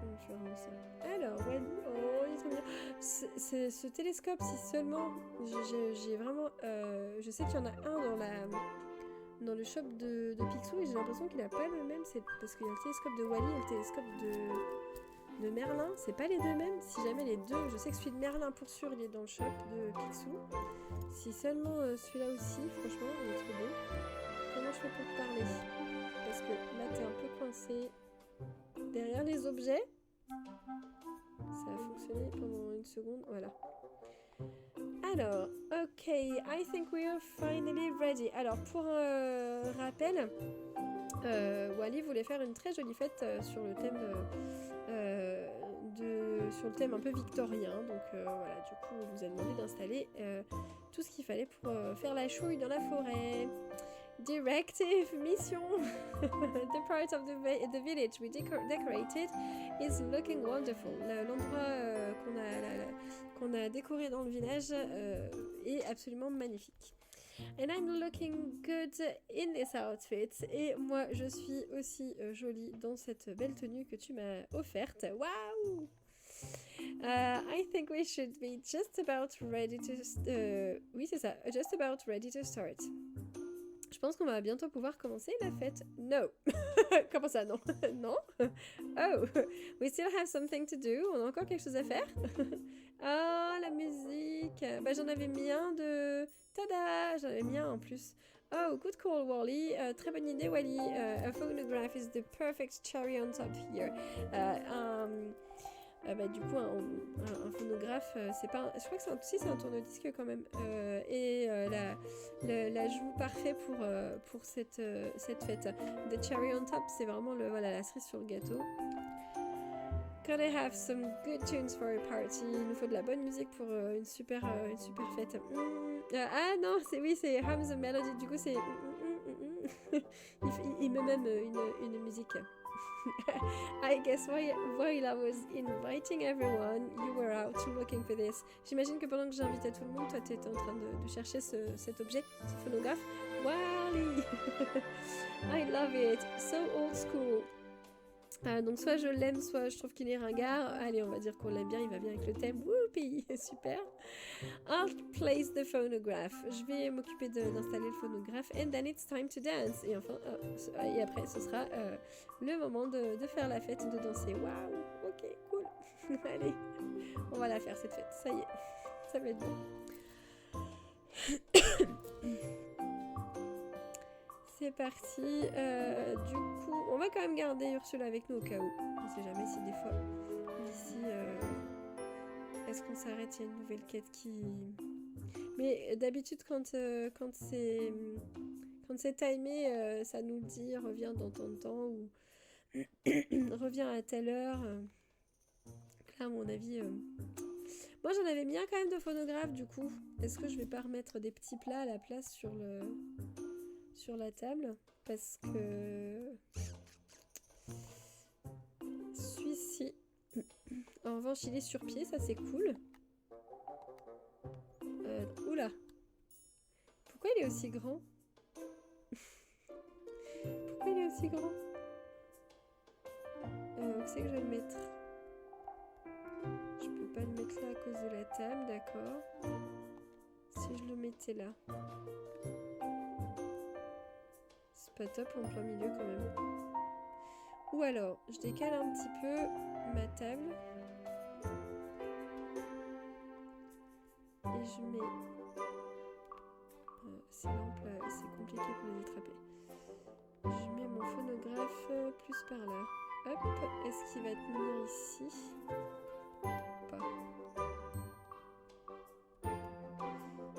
On fera ça. Alors, Wally, oh, il est trop bien. C'est ce télescope, si seulement j'ai vraiment... je sais qu'il y en a un dans le shop de Picsou et j'ai l'impression qu'il n'a pas le même. C'est parce qu'il y a le télescope de Wally et le télescope de Merlin. C'est pas les deux mêmes. Si jamais les deux... Je sais que celui de Merlin, pour sûr, il est dans le shop de Picsou. Si seulement celui-là aussi, franchement, il est trop beau. Comment je fais pour te parler? Parce que là, t'es un peu coincé derrière les objets. Ça a fonctionné pendant une seconde. Voilà. Alors, ok, I think we are finally ready. Alors, pour rappel, Wally voulait faire une très jolie fête sur le thème un peu victorien. Donc voilà, du coup, on vous a demandé d'installer tout ce qu'il fallait pour faire la chouille dans la forêt. Directive mission. The part of the village we decorated is looking wonderful. L'endroit qu'on a décoré dans le village est absolument magnifique. And I'm looking good in this outfit. Et moi, je suis aussi jolie dans cette belle tenue que tu m'as offerte. Waouh! I think we should be just about ready to... oui, c'est ça. Just about ready to start. Je pense qu'on va bientôt pouvoir commencer la fête. No. Comment ça, non? Non? Oh, we still have something to do. On a encore quelque chose à faire? Ah, la musique. Bah, j'en avais mis un de... Tada! J'en avais mis un en plus. Oh, good call, Wally. Très bonne idée, Wally. A phonograph is the perfect cherry on top here. Bah, du coup, un phonographe, c'est pas... Je crois que c'est un tourne-disque quand même. L'ajout parfait pour cette fête. The cherry on top, c'est vraiment voilà, la cerise sur le gâteau. Gotta have some good tunes for a party. Il nous faut de la bonne musique pour une super fête. Ah non, c'est Hum the Melody. Du coup, c'est... il me met une musique. I guess while I was inviting everyone, you were out looking for this. J'imagine que pendant que j'invitais tout le monde, toi, tu étais en train de chercher cet objet, ce phonographe. Wally! I love it. So old school. Donc soit je l'aime, soit je trouve qu'il est ringard. Allez, on va dire qu'on l'aime bien, il va bien avec le thème. Whoopi, super. I'll place the phonograph. Je vais m'occuper d'installer le phonographe. And then it's time to dance. Et enfin, et après, ce sera le moment de faire la fête, de danser. Waouh, ok, cool. Allez, on va la faire cette fête. Ça y est, ça va être bon. C'est parti. Du coup, on va quand même garder Ursula avec nous au cas où. On sait jamais si des fois, d'ici, est-ce qu'on s'arrête, il y a une nouvelle quête qui... Mais d'habitude, quand c'est timé, ça nous le dit, reviens dans tant de temps ou reviens à telle heure. Là, à mon avis... Moi, j'en avais mis un quand même de phonographe, du coup. Est-ce que je vais pas remettre des petits plats à la place sur la table? Parce que... Celui-ci... En revanche, il est sur pied, ça c'est cool. Oula! Pourquoi il est aussi grand? Pourquoi il est aussi grand? Où c'est que je vais le mettre? Je peux pas le mettre là à cause de la table, d'accord. Si je le mettais là. C'est pas top en plein milieu quand même. Ou alors, je décale un petit peu ma table. Et je mets... ces lampes là, c'est compliqué pour les attraper. Je mets mon phonographe plus par là. Hop, est-ce qu'il va tenir ici? Pas.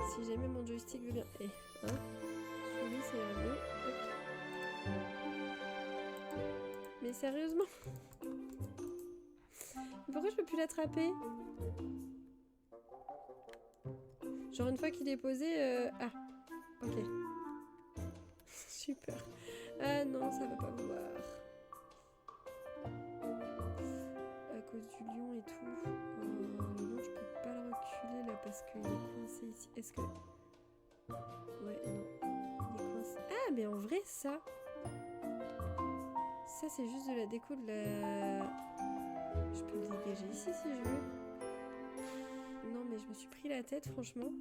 Si jamais mon joystick veut bien... Celui c'est la mieux. Hop. Mais sérieusement? Pourquoi je peux plus l'attraper? Genre une fois qu'il est posé... Ah, ok. Super. Ah non, ça va pas vouloir. À cause du lion et tout. Le lion, je peux pas le reculer là parce qu'il est coincé ici. Est-ce que... Ouais, non. Il est coincé. Ah, mais en vrai, ça... Ça, c'est juste de la déco de la... Je peux le dégager ici si je veux. Non, mais je me suis pris la tête, franchement.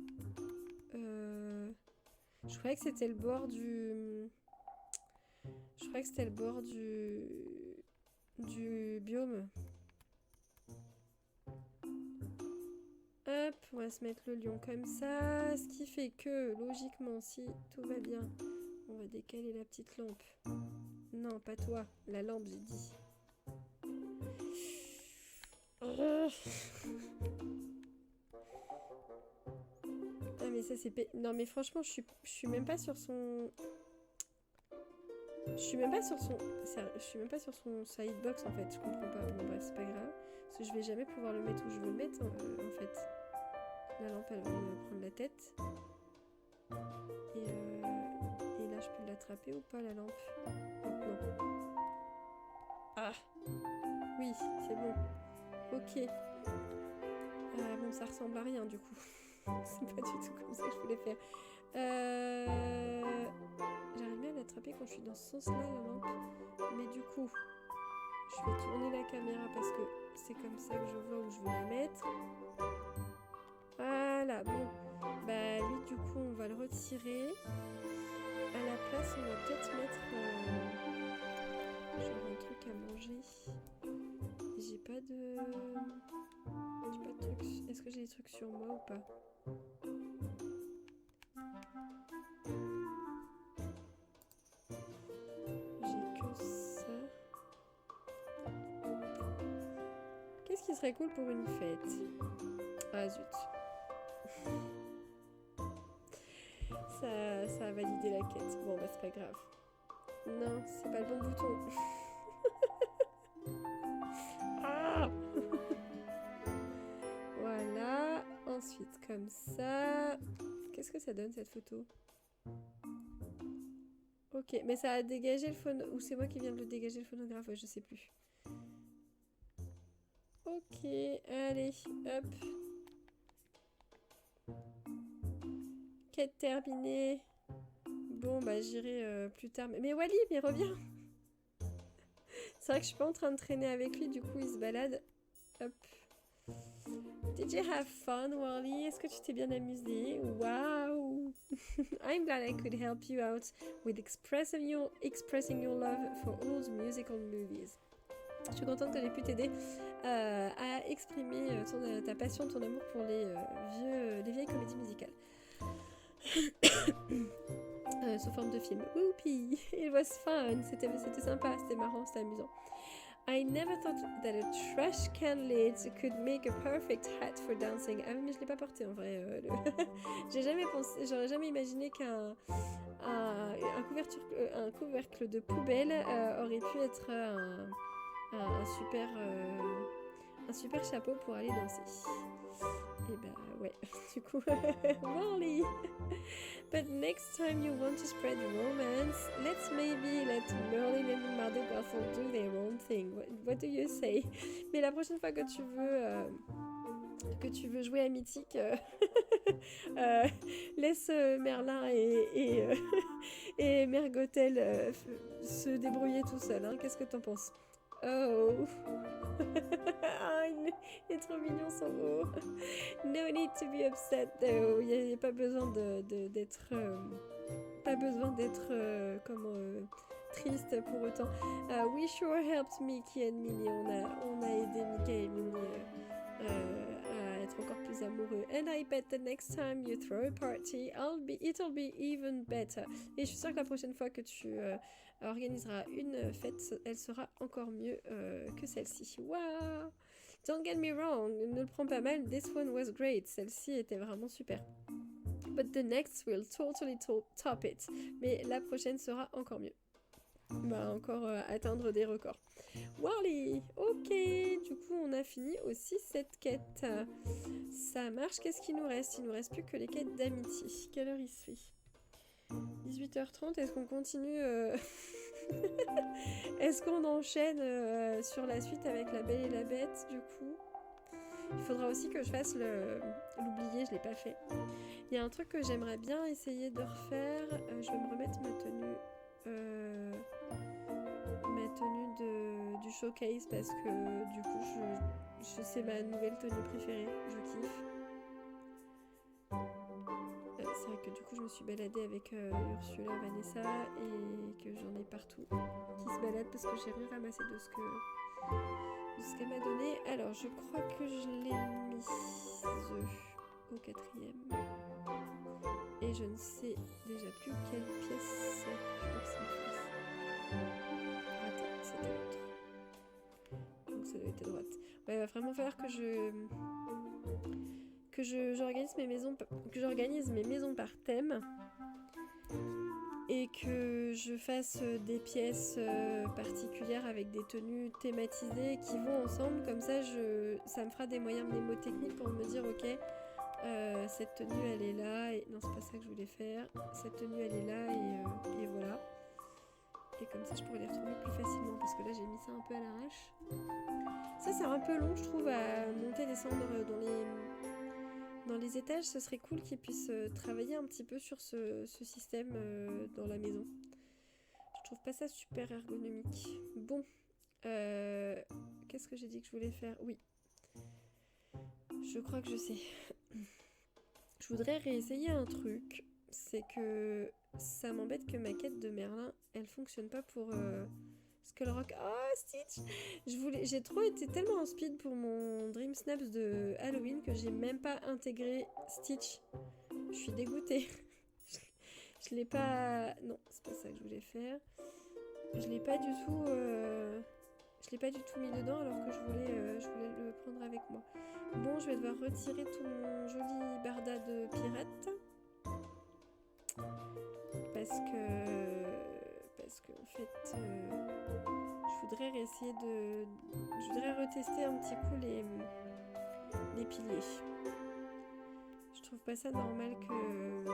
Je croyais que c'était le bord du... Je croyais que c'était le bord du biome. Hop, on va se mettre le lion comme ça. Ce qui fait que, logiquement, si tout va bien, on va décaler la petite lampe. Non, pas toi. La lampe, j'ai dit. Ah mais ça c'est... Non mais franchement, je suis même pas sur son... Je suis même pas sur son sidebox en fait, je comprends pas. Bon bref, c'est pas grave. Parce que je vais jamais pouvoir le mettre où je veux le mettre en fait. La lampe elle va me prendre la tête. Et là je peux l'attraper ou pas la lampe? Non. Ah! Oui, c'est bon. Ok. Bon, ça ressemble à rien du coup. C'est pas du tout comme ça que je voulais faire. J'arrive bien à l'attraper quand je suis dans ce sens-là, la lampe. Mais du coup, je vais tourner la caméra parce que c'est comme ça que je vois où je veux la mettre. Voilà, bon. Bah lui du coup on va le retirer. À la place on va peut-être mettre genre un truc à manger. J'ai pas de trucs. Est-ce que j'ai des trucs sur moi ou pas? J'ai que ça. Qu'est-ce qui serait cool pour une fête? Ah zut. Ça a validé la quête. Bon bah c'est pas grave. Non, c'est pas le bon bouton. Ah voilà. Ensuite comme ça. Qu'est-ce que ça donne cette photo? Ok, mais ça a dégagé le phonographe. Ou c'est moi qui viens de le dégager le phonographe, ouais, je sais plus. Ok, allez, hop. Quête terminée. Bon, bah j'irai plus tard. Mais Wally, mais reviens. C'est vrai que je suis pas en train de traîner avec lui, du coup il se balade. Hop. Did you have fun, Wally? Est-ce que tu t'es bien amusé? Wow! I'm glad I could help you out with expressing your love for old musical movies. Je suis contente que j'ai pu t'aider à exprimer ta passion, ton amour pour les vieilles comédies musicales. Sous forme de film. Whoopee! It was fun! C'était sympa, c'était marrant, c'était amusant. I never thought that a trash can lid could make a perfect hat for dancing. Ah oui, mais je l'ai pas porté en vrai. J'aurais jamais imaginé qu'un couvercle de poubelle aurait pu être un super chapeau pour aller danser. Et bah ouais, du coup, Wally. But next time you want to spread romance, let's maybe let Merlin and Mother Gothel do their own thing. What do you say? Mais la prochaine fois que tu veux jouer à Mythique, laisse Merlin et Mère Gothel se débrouiller tout seul. Hein. Qu'est-ce que t'en penses? Oh, il est trop mignon son mot. No need to be upset though. Il n'y a pas besoin d'être triste pour autant. We sure helped Mickey and Minnie. On a aidé Mickey et Minnie à être encore plus amoureux. And I bet the next time you throw a party, it'll be even better. Et je suis sûre que la prochaine fois que tu organiseras une fête, elle sera encore mieux que celle-ci. Wow! Don't get me wrong, ne le prends pas mal, this one was great. Celle-ci était vraiment super. But the next will totally top it. Mais la prochaine sera encore mieux. On va encore atteindre des records. Wally! Ok, du coup on a fini aussi cette quête. Ça marche, qu'est-ce qu'il nous reste? Il nous reste plus que les quêtes d'amitié. Quelle heure il se fait? 18h30, est-ce qu'on continue Est-ce qu'on enchaîne sur la suite avec la Belle et la Bête du coup? Il faudra aussi que je fasse l'oublier, je l'ai pas fait. Il y a un truc que j'aimerais bien essayer de refaire. Je vais me remettre ma tenue du showcase parce que du coup c'est ma nouvelle tenue préférée, je kiffe. C'est vrai que du coup je me suis baladée avec Ursula, Vanessa et que j'en ai partout qui se baladent parce que j'ai rien ramassé de ce qu'elle m'a donné. Alors je crois que je l'ai mise au 4e et je ne sais déjà plus quelle pièce c'est. Je crois que c'est une pièce. Attends, c'était l'autre. Donc ça doit être à droite. Ouais, il va vraiment falloir que j'organise mes maisons par thème et que je fasse des pièces particulières avec des tenues thématisées qui vont ensemble. Comme ça, ça me fera des moyens mnémotechniques pour me dire ok, cette tenue elle est là et non c'est pas ça que je voulais faire. Cette tenue elle est là et voilà. Et comme ça je pourrais les retrouver plus facilement parce que là j'ai mis ça un peu à l'arrache. Ça c'est un peu long je trouve à monter descendre dans les étages. Ce serait cool qu'ils puissent travailler un petit peu sur ce système dans la maison. Je trouve pas ça super ergonomique. Bon, qu'est-ce que j'ai dit que je voulais faire? Oui, je crois que je sais. Je Je voudrais réessayer un truc. C'est que ça m'embête que ma quête de Merlin, elle fonctionne pas pour Skullrock. Oh, Stitch! J'ai trop été tellement en speed pour mon Dream Snaps de Halloween que j'ai même pas intégré Stitch. Je suis dégoûtée. Je l'ai pas... Non, c'est pas ça que je voulais faire. Je l'ai pas du tout... Je l'ai pas du tout mis dedans alors que je voulais le prendre avec moi. Bon, je vais devoir retirer tout mon joli barda de pirate. Parce que en fait, je voudrais réessayer de... Je voudrais retester un petit coup les piliers. Je trouve pas ça normal que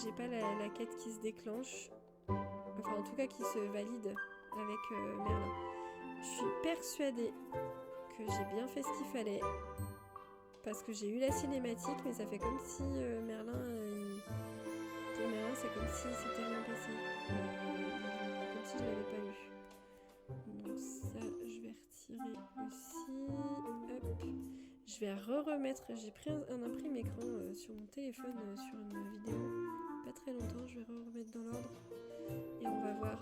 j'ai pas la quête qui se déclenche. Enfin, en tout cas, qui se valide avec Merlin. Je suis persuadée que j'ai bien fait ce qu'il fallait. Parce que j'ai eu la cinématique, mais ça fait comme si Merlin... Pour Merlin, c'est comme si c'était rien passé. Comme si je l'avais pas lu. Donc ça, je vais retirer aussi. Hop. Je vais remettre... J'ai pris un imprimé écran sur mon téléphone sur une vidéo. Pas très longtemps, je vais remettre dans l'ordre. Et on va voir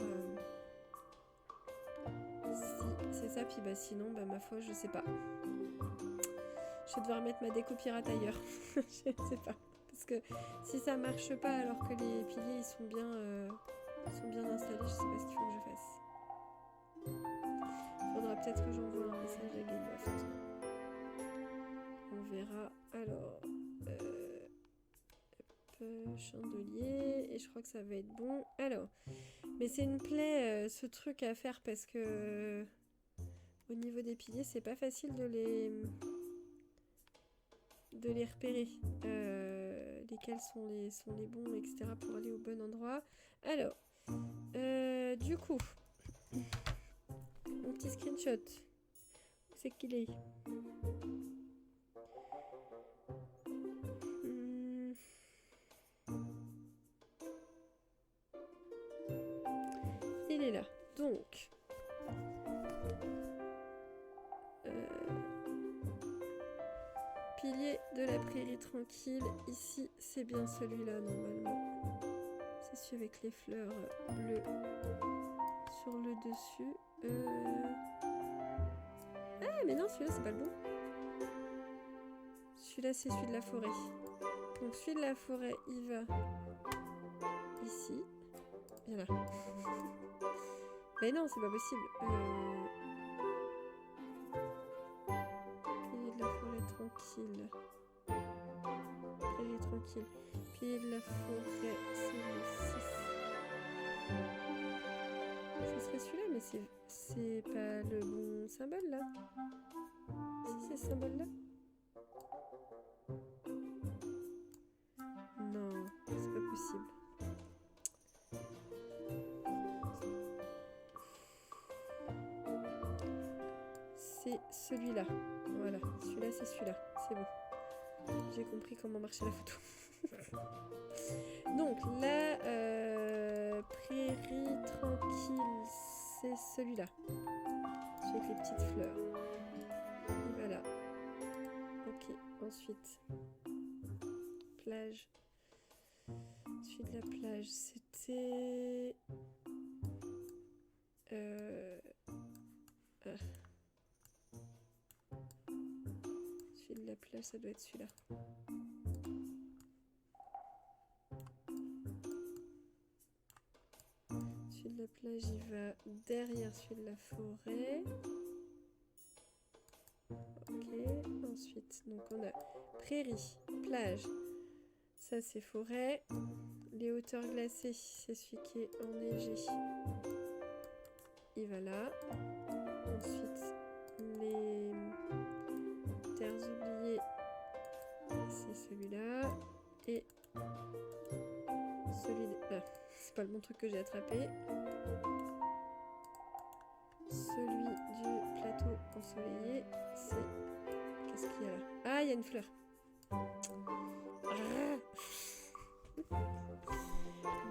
si c'est ça. Puis bah sinon, bah ma foi, je sais pas. Je vais devoir mettre ma déco pirate ailleurs. Je sais pas. Parce que si ça marche pas alors que les piliers ils sont bien installés, je sais pas ce qu'il faut que je fasse. Faudra peut-être que j'envoie un message à Gameloft. On verra. Alors, chandelier, et je crois que ça va être bon. Alors, mais c'est une plaie ce truc à faire parce que au niveau des piliers, c'est pas facile de les repérer. Lesquels sont les bons, etc. pour aller au bon endroit. Alors, du coup, mon petit screenshot. Où c'est qu'il est? Il est là. Donc, pilier de la prairie tranquille. Ici, c'est bien celui-là normalement. C'est celui avec les fleurs bleues sur le dessus. Ah, mais non, celui-là, c'est pas le bon. Celui-là, c'est celui de la forêt. Donc, celui de la forêt, il va ici. Et là. Mais non, c'est pas possible. Pilier de la forêt tranquille. Prairie tranquille. Pilier de la forêt, c'est le 6. Ce serait celui-là, mais c'est pas le bon symbole là. Si c'est ce symbole là. Non, c'est pas possible. C'est celui-là. Voilà, celui-là c'est celui-là. C'est bon. J'ai compris comment marchait la photo. Donc la prairie tranquille, c'est celui-là. Celui avec les petites fleurs. Et voilà. Ok, ensuite. Plage. Celui de la plage, c'était... Celui de la plage, ça doit être celui-là. Celui de la plage, il va derrière celui de la forêt. Ok, ensuite, donc on a prairie, plage, ça c'est forêt. Les hauteurs glacées, c'est celui qui est enneigé. Il va là. Ensuite, les terres oubliées, c'est celui-là. Et celui de... Ah, c'est pas le bon truc que j'ai attrapé. Celui du plateau ensoleillé, c'est... Qu'est-ce qu'il y a là? Ah, il y a une fleur.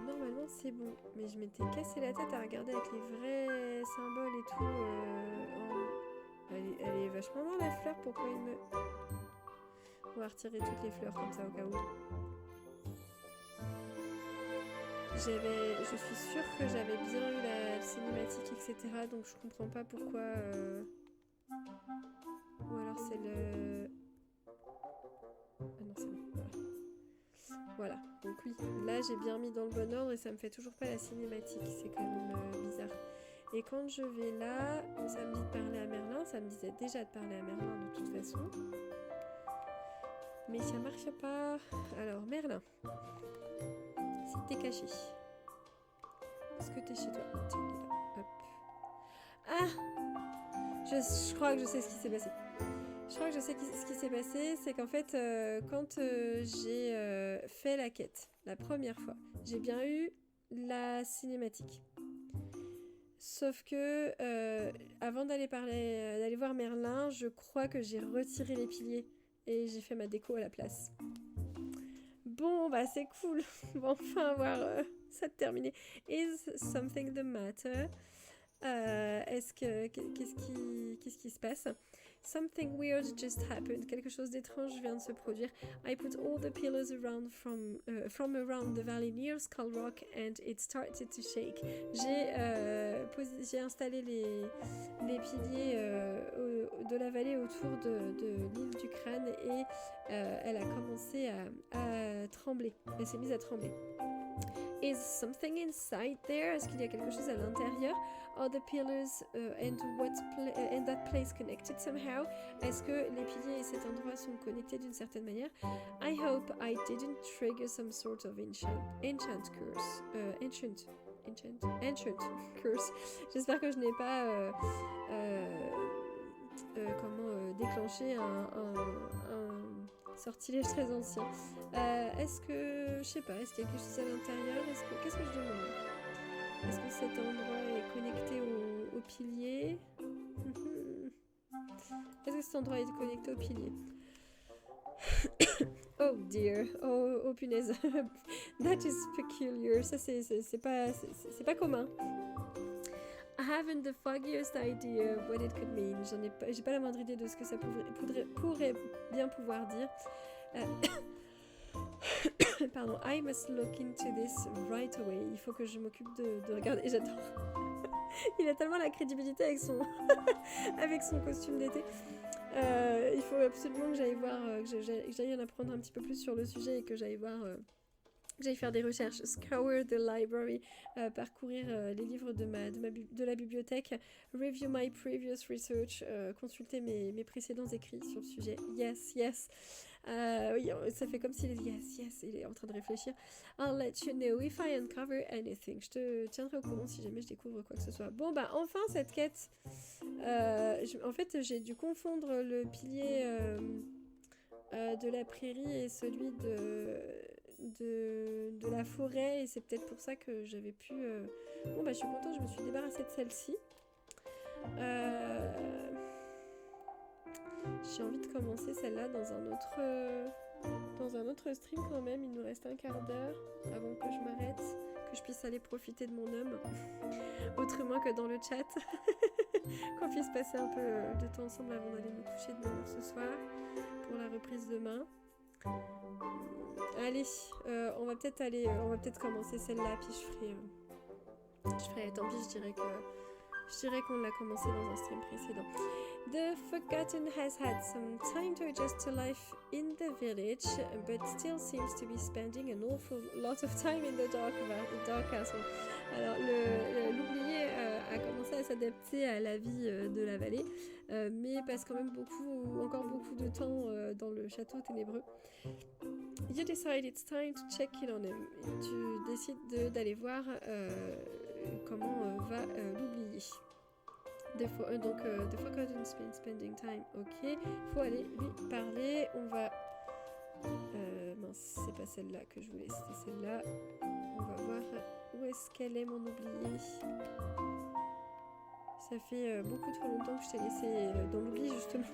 Normalement, c'est bon. Mais je m'étais cassé la tête à regarder avec les vrais symboles et tout. Elle est vachement loin, la fleur. Pourquoi il me... On va retirer toutes les fleurs comme ça au cas où. Je suis sûre que j'avais bien eu la cinématique, etc. Donc je comprends pas pourquoi... Ou alors c'est le... Ah non, c'est bon, voilà. Voilà, donc oui, là j'ai bien mis dans le bon ordre et ça me fait toujours pas la cinématique, c'est quand même bizarre. Et quand je vais là, ça me dit de parler à Merlin, ça me disait déjà de parler à Merlin de toute façon. Mais ça marche pas. Alors Merlin, si t'es caché, est-ce que t'es chez toi? Tiens, il est là. Hop. Ah, je crois que je sais ce qui s'est passé. Je crois que je sais ce qui s'est passé, c'est qu'en fait, quand j'ai fait la quête la première fois, j'ai bien eu la cinématique. Sauf que avant d'aller voir Merlin, je crois que j'ai retiré les piliers et j'ai fait ma déco à la place. Bon, bah c'est cool. On va enfin voir ça terminer. Is something the matter? Qu'est-ce qui se passe? Something weird just happened. Quelque chose d'étrange vient de se produire. I put all the pillars around from around the valley near Skull Rock and it started to shake. J'ai installé les piliers de la vallée autour de l'île du crâne et elle a commencé à trembler. Elle s'est mise à trembler. Is something inside there? Est-ce qu'il y a quelque chose à l'intérieur? Are the pillars and that place connected somehow? Est-ce que les piliers et cet endroit sont connectés d'une certaine manière? I hope I didn't trigger some sort of ancient curse. Ancient curse. J'espère que je n'ai pas déclenché un sortilège très ancien. Est-ce que... Je sais pas, est-ce qu'il y a quelque chose à l'intérieur? Qu'est-ce que je demande? Est-ce que cet endroit est connecté au pilier? Est-ce que cet endroit est connecté au pilier? Oh dear, oh punaise. That is peculiar. Ça c'est pas commun. I haven't the foggiest idea what it could mean. J'ai pas la moindre idée de ce que ça pourrait bien pouvoir dire. Pardon, I must look into this right away. Il faut que je m'occupe de regarder. J'adore. Il a tellement la crédibilité avec son avec son costume d'été. Il faut absolument que j'aille voir, que j'aille en apprendre un petit peu plus sur le sujet et que j'aille voir. J'aille faire des recherches, scour the library, parcourir les livres de la bibliothèque, review my previous research, consulter mes précédents écrits sur le sujet. Yes, yes. Oui, ça fait comme s'il est yes, il est en train de réfléchir. I'll let you know if I uncover anything. Je te tiendrai au courant si jamais je découvre quoi que ce soit. Bon, bah enfin cette quête. En fait, j'ai dû confondre le pilier de la prairie et celui de la forêt et c'est peut-être pour ça que j'avais pu... Bon bah je suis contente, je me suis débarrassée de celle-ci. J'ai envie de commencer celle-là dans un autre stream quand même. Il nous reste un quart d'heure avant que je m'arrête, que je puisse aller profiter de mon homme autrement que dans le chat. Qu'on puisse passer un peu de temps ensemble avant d'aller nous coucher de 9h ce soir pour la reprise demain. Allez, on va peut-être commencer celle-là, puis je ferai, tant pis, je dirais qu'on l'a commencé dans un stream précédent. The Forgotten has had some time to adjust to life in the village, but still seems to be spending an awful lot of time in the dark castle. Alors, l'oublié a commencé à s'adapter à la vie de la vallée, mais passe quand même encore beaucoup de temps dans le château ténébreux. You decide it's time to check in on him. Tu décides d'aller voir comment va l'oublié. The Forgotten Spending Time, ok. Faut aller lui parler. On va... mince, c'est pas celle-là que je voulais, c'était celle-là. On va voir où est-ce qu'elle est, mon oublié. Ça fait beaucoup trop longtemps que je t'ai laissé dans l'oubli, justement.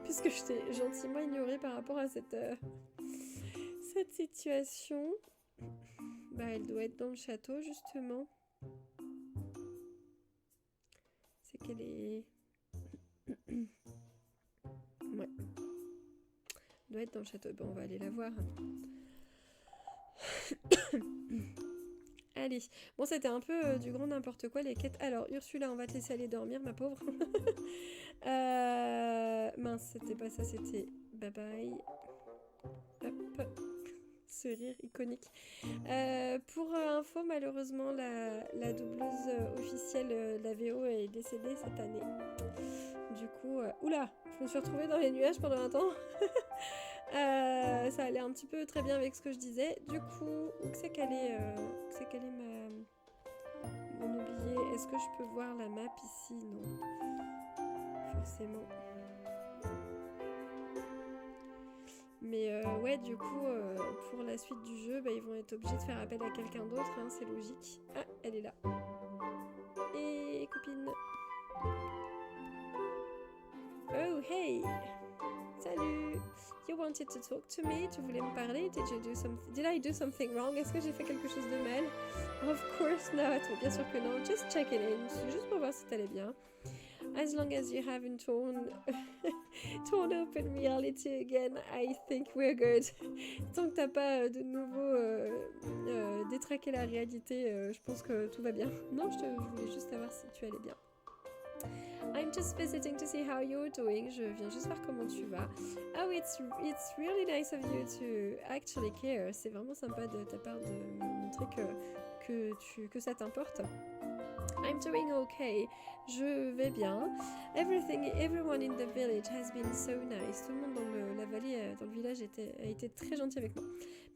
Puisque je t'ai gentiment ignoré par rapport à cette situation. Bah, elle doit être dans le château, justement. C'est qu'elle est... Ouais. doit être dans le château. Bon, on va aller la voir. Allez. Bon, c'était un peu du grand n'importe quoi, les quêtes. Alors, Ursula, on va te laisser aller dormir, ma pauvre. Mince, c'était pas ça, c'était bye bye. Hop. Ce rire iconique. Pour info, malheureusement, la doubleuse officielle de la VO est décédée cette année. Du coup, oula, je me suis retrouvée dans les nuages pendant un temps. Ça allait un petit peu très bien avec ce que je disais. Du coup, où que c'est qu'elle est, mon oublié. Est-ce que je peux voir la map ici? Non. Forcément. Mais ouais, du coup, pour la suite du jeu, bah, ils vont être obligés de faire appel à quelqu'un d'autre, hein, c'est logique. Ah, elle est là. Et copine. Oh, hey! Salut! You wanted to talk to me? Tu voulais me parler? Did I do something wrong? Est-ce que j'ai fait quelque chose de mal? Of course not. Bien sûr que non. Just checking in. Juste pour voir si t'allais bien. As long as you haven't torn open reality again, I think we're good. Tant que t'as pas de nouveau détraqué la réalité, je pense que tout va bien. Non, je voulais juste savoir si tu allais bien. I'm just visiting to see how you're doing. Je viens juste voir comment tu vas. Oh, it's really nice of you to actually care. C'est vraiment sympa de ta part de me montrer que ça t'importe. I'm doing okay. Je vais bien. Everyone in the village has been so nice. Tout le monde dans la vallée, dans le village a été très gentil avec moi.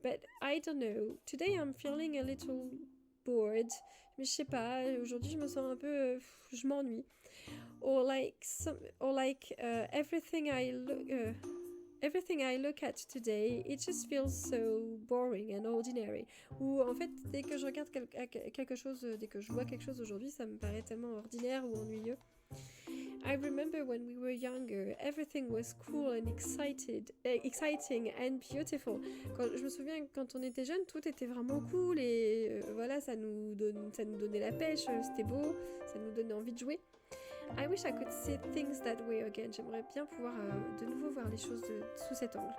But I don't know. Today I'm feeling a little bored. Mais je sais pas. Aujourd'hui je me sens un peu, je m'ennuie. Or like everything I look at today, it just feels so boring and ordinary. Ou en fait, dès que je regarde quelque chose, dès que je vois quelque chose aujourd'hui, ça me paraît tellement ordinaire ou ennuyeux. I remember when we were younger, everything was cool and exciting and beautiful. Je me souviens quand on était jeune, tout était vraiment cool et voilà, ça nous donnait la pêche, c'était beau, ça nous donnait envie de jouer. I wish I could see things that way again. J'aimerais bien pouvoir de nouveau voir les choses sous cet angle.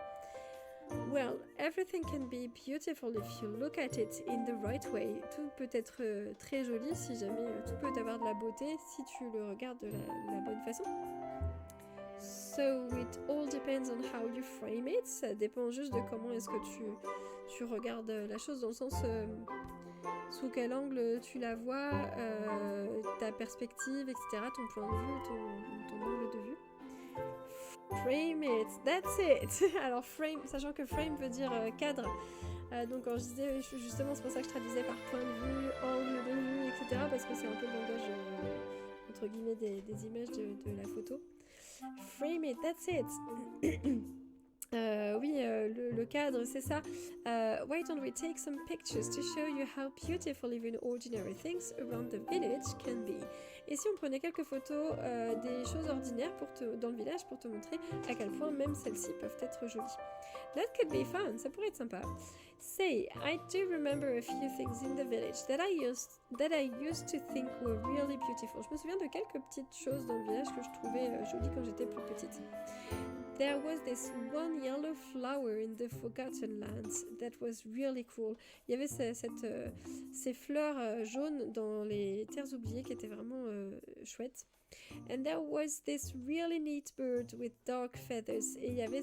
Well, everything can be beautiful if you look at it in the right way. Tout peut être très joli si jamais tout peut avoir de la beauté si tu le regardes de la bonne façon. So it all depends on how you frame it. Ça dépend juste de comment est-ce que tu regardes la chose, dans le sens sous quel angle tu la vois, ta perspective, etc., ton point de vue, ton angle de vue. Frame it, that's it. Alors frame, sachant que frame veut dire cadre, donc quand je disais, justement c'est pour ça que je traduisais par point de vue, angle de vue, etc., parce que c'est un peu le langage entre guillemets des images de la photo. Frame it, that's it. Oui, le cadre, c'est ça. Why don't we take some pictures to show you how beautiful even ordinary things around the village can be? Et si on prenait quelques photos des choses ordinaires dans le village pour te montrer à quel point même celles-ci peuvent être jolies. That could be fun, ça pourrait être sympa. Say, I do remember a few things in the village that I used to think were really beautiful. Je me souviens de quelques petites choses dans le village que je trouvais jolies quand j'étais plus petite. There was this one yellow flower in the Forgotten Lands that was really cool. Il y avait ces fleurs jaunes dans les terres oubliées qui étaient vraiment chouettes. And there was this really neat bird with dark feathers. Et il y avait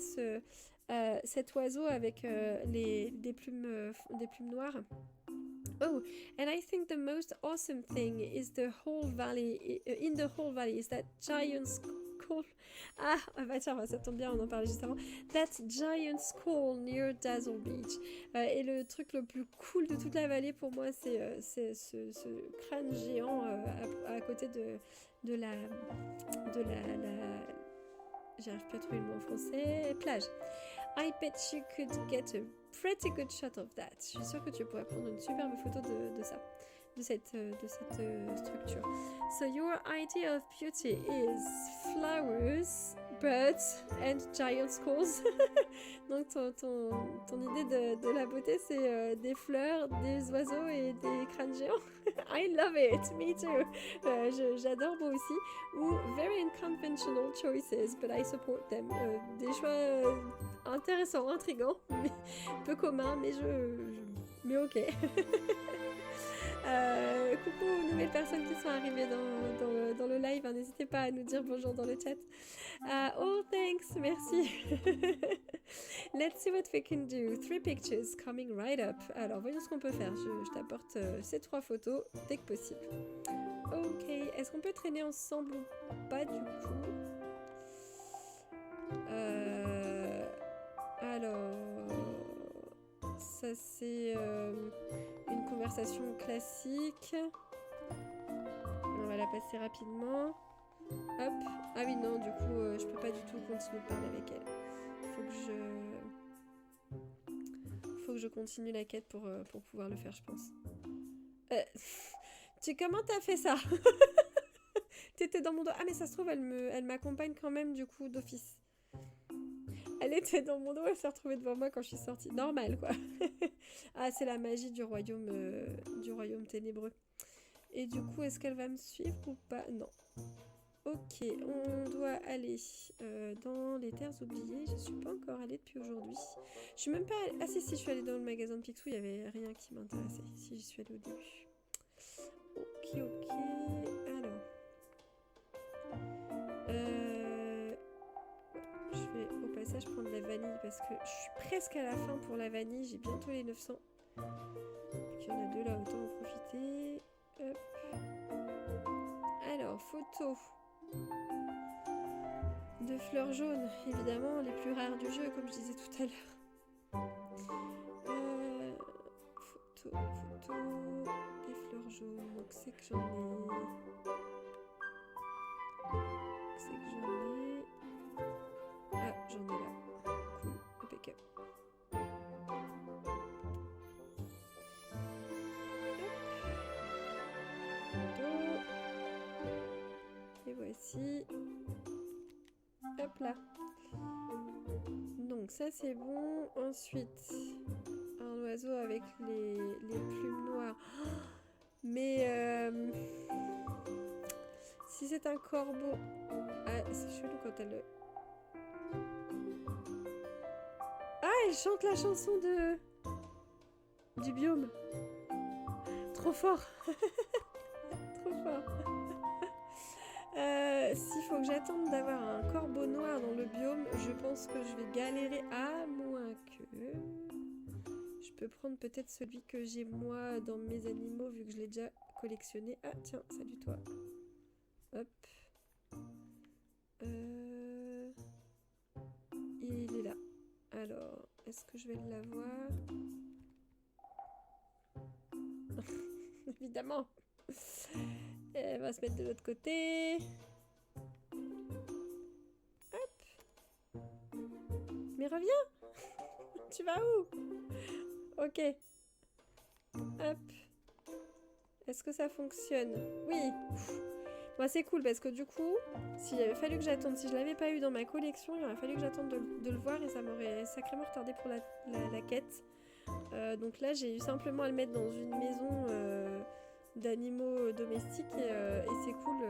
cet oiseau avec des plumes noires. Oh, and I think the most awesome thing is the whole valley. In the whole valley is that giant skull. Ah, bah tiens, ça tombe bien, on en parlait juste avant. That giant skull near Dazzle Beach. Et le truc le plus cool de toute la vallée pour moi, c'est ce crâne géant à côté de la j'arrive plus à trouver le mot en français. Plage. I bet you could get a pretty good shot of that. Je suis sûre que tu pourrais prendre une superbe photo de ça, de cette structure. So your idea of beauty is flowers, birds and giant squirrels. Donc ton idée de la beauté, c'est des fleurs, des oiseaux et des crânes géants. I love it, me too. J'adore moi aussi. Ou very unconventional choices, but I support them. Des choix intéressants, intrigants, mais peu communs, mais ok. Coucou aux nouvelles personnes qui sont arrivées dans le live, hein, n'hésitez pas à nous dire bonjour dans le chat. Oh, thanks, merci. Let's see what we can do. 3 pictures coming right up. Alors, voyons ce qu'on peut faire. Je t'apporte ces 3 photos dès que possible. Ok, est-ce qu'on peut traîner ensemble ou pas du coup? Alors, ça c'est une conversation classique. On va la passer rapidement. Hop. Ah oui, non, du coup, je peux pas du tout continuer de parler avec elle. Faut que je continue la quête pour pouvoir le faire, je pense. Comment t'as fait ça? T'étais dans mon dos. Ah, mais ça se trouve, elle m'accompagne quand même, du coup, d'office. Elle était dans mon dos, elle s'est retrouvée devant moi quand je suis sortie. Normal, quoi. Ah, c'est la magie du royaume ténébreux. Et du coup, est-ce qu'elle va me suivre ou pas? Non. Ok, on doit aller dans les terres oubliées. Je suis pas encore allée depuis aujourd'hui. Je suis même pas... Ah si, je suis allée dans le magasin de Picsou, il y avait rien qui m'intéressait. Si, j'y suis allée au début. Ok. Alors... Je vais au passage prendre la vanille parce que je suis presque à la fin pour la vanille. J'ai bientôt les 900. Donc il y en a 2 là, autant en profiter. Hop. Alors, photo de fleurs jaunes, évidemment, les plus rares du jeu, comme je disais tout à l'heure. Photo des fleurs jaunes. Donc c'est que j'en ai... Ah, j'en ai là. Cool, impeccable. Et voici. Hop là. Donc ça c'est bon. Ensuite, un oiseau avec les plumes noires. Mais si c'est un corbeau... Ah, c'est chelou quand elle... Ah, elle chante la chanson du biome. Trop fort. Trop fort. S'il faut que j'attende d'avoir un corbeau noir dans le biome, je pense que je vais galérer, à moins que... Je peux prendre peut-être celui que j'ai moi dans mes animaux, vu que je l'ai déjà collectionné. Ah tiens, salut toi. Hop. Il est là. Alors, est-ce que je vais l'avoir? Évidemment. Elle va se mettre de l'autre côté. Hop. Mais reviens. Tu vas où? Ok. Hop. Est-ce que ça fonctionne? Oui. Bon, c'est cool parce que du coup, s'il avait fallu que j'attende, si je l'avais pas eu dans ma collection, il aurait fallu que j'attende de le voir et ça m'aurait sacrément retardé pour la quête. Donc là, j'ai eu simplement à le mettre dans une maison d'animaux domestiques et c'est cool.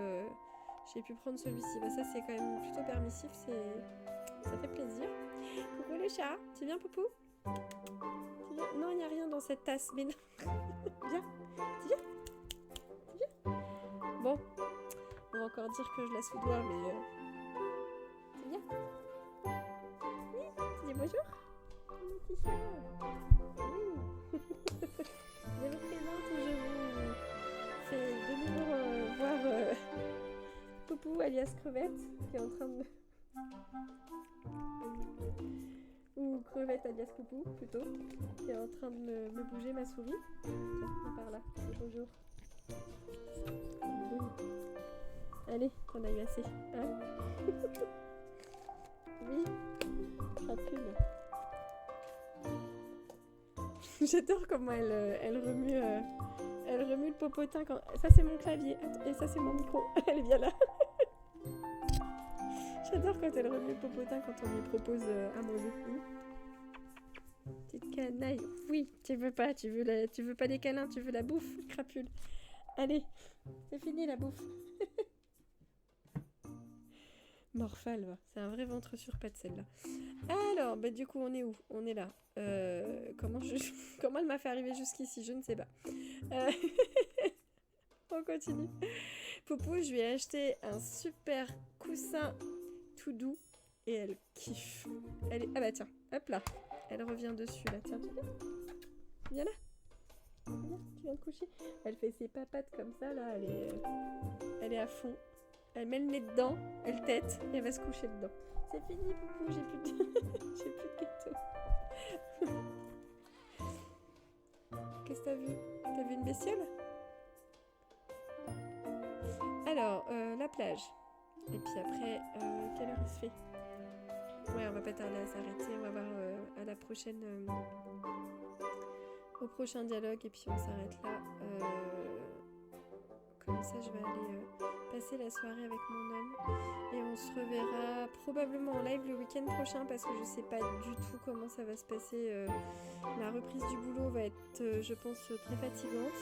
J'ai pu prendre celui-ci. Bah, ça, c'est quand même plutôt permissif. Ça fait plaisir. Coucou le chat. Tu viens, Poupou? Non, il n'y a rien dans cette tasse. Mais non. Viens. Tu viens? Tu viens? Bon. On va encore dire que je la soudoie, mais... Tu viens? Oui, tu dis bonjour? Mon petit chat. Oui. Je vous présente où je vous fais de nouveau voir Poupou alias Crevette qui est en train de... Ou Crevette alias Poupou plutôt, qui est en train de me bouger ma souris. Tiens, par là. Bonjour. Oui. Allez, t'en as eu assez. Hein? Oui, rapide. J'adore comment elle remue le popotin. Ça, c'est mon clavier. Et ça, c'est mon micro. Elle est bien là. J'adore quand elle remue le popotin quand on lui propose à manger. Petite canaille. Oui, tu veux pas des câlins, tu veux la bouffe, crapule. Allez, c'est fini la bouffe. Morphale, va. C'est un vrai ventre sur pattes celle-là. Alors, bah, du coup, on est où? On est là. Comment elle m'a fait arriver jusqu'ici? Je ne sais pas. On continue. Poupou, je lui ai acheté un super coussin tout doux et elle kiffe. Ah bah tiens, hop là. Elle revient dessus là. Tiens, tu viens là. Viens, tu viens de coucher. Elle fait ses papates comme ça là. Elle est à fond. Elle met le nez dedans, elle tète et elle va se coucher dedans. C'est fini, Poupou, j'ai plus de j'ai plus de gâteau. Qu'est-ce que t'as vu? T'as vu une bestiole? Alors, la plage. Et puis après, quelle heure il se fait? Ouais, on va pas tarder à s'arrêter. On va voir à la prochaine... au prochain dialogue. Et puis on s'arrête là. Comme ça, je vais aller passer la soirée avec mon homme. Et on se reverra probablement en live le week-end prochain parce que je sais pas du tout comment ça va se passer. La reprise du boulot va être, je pense, très fatigante.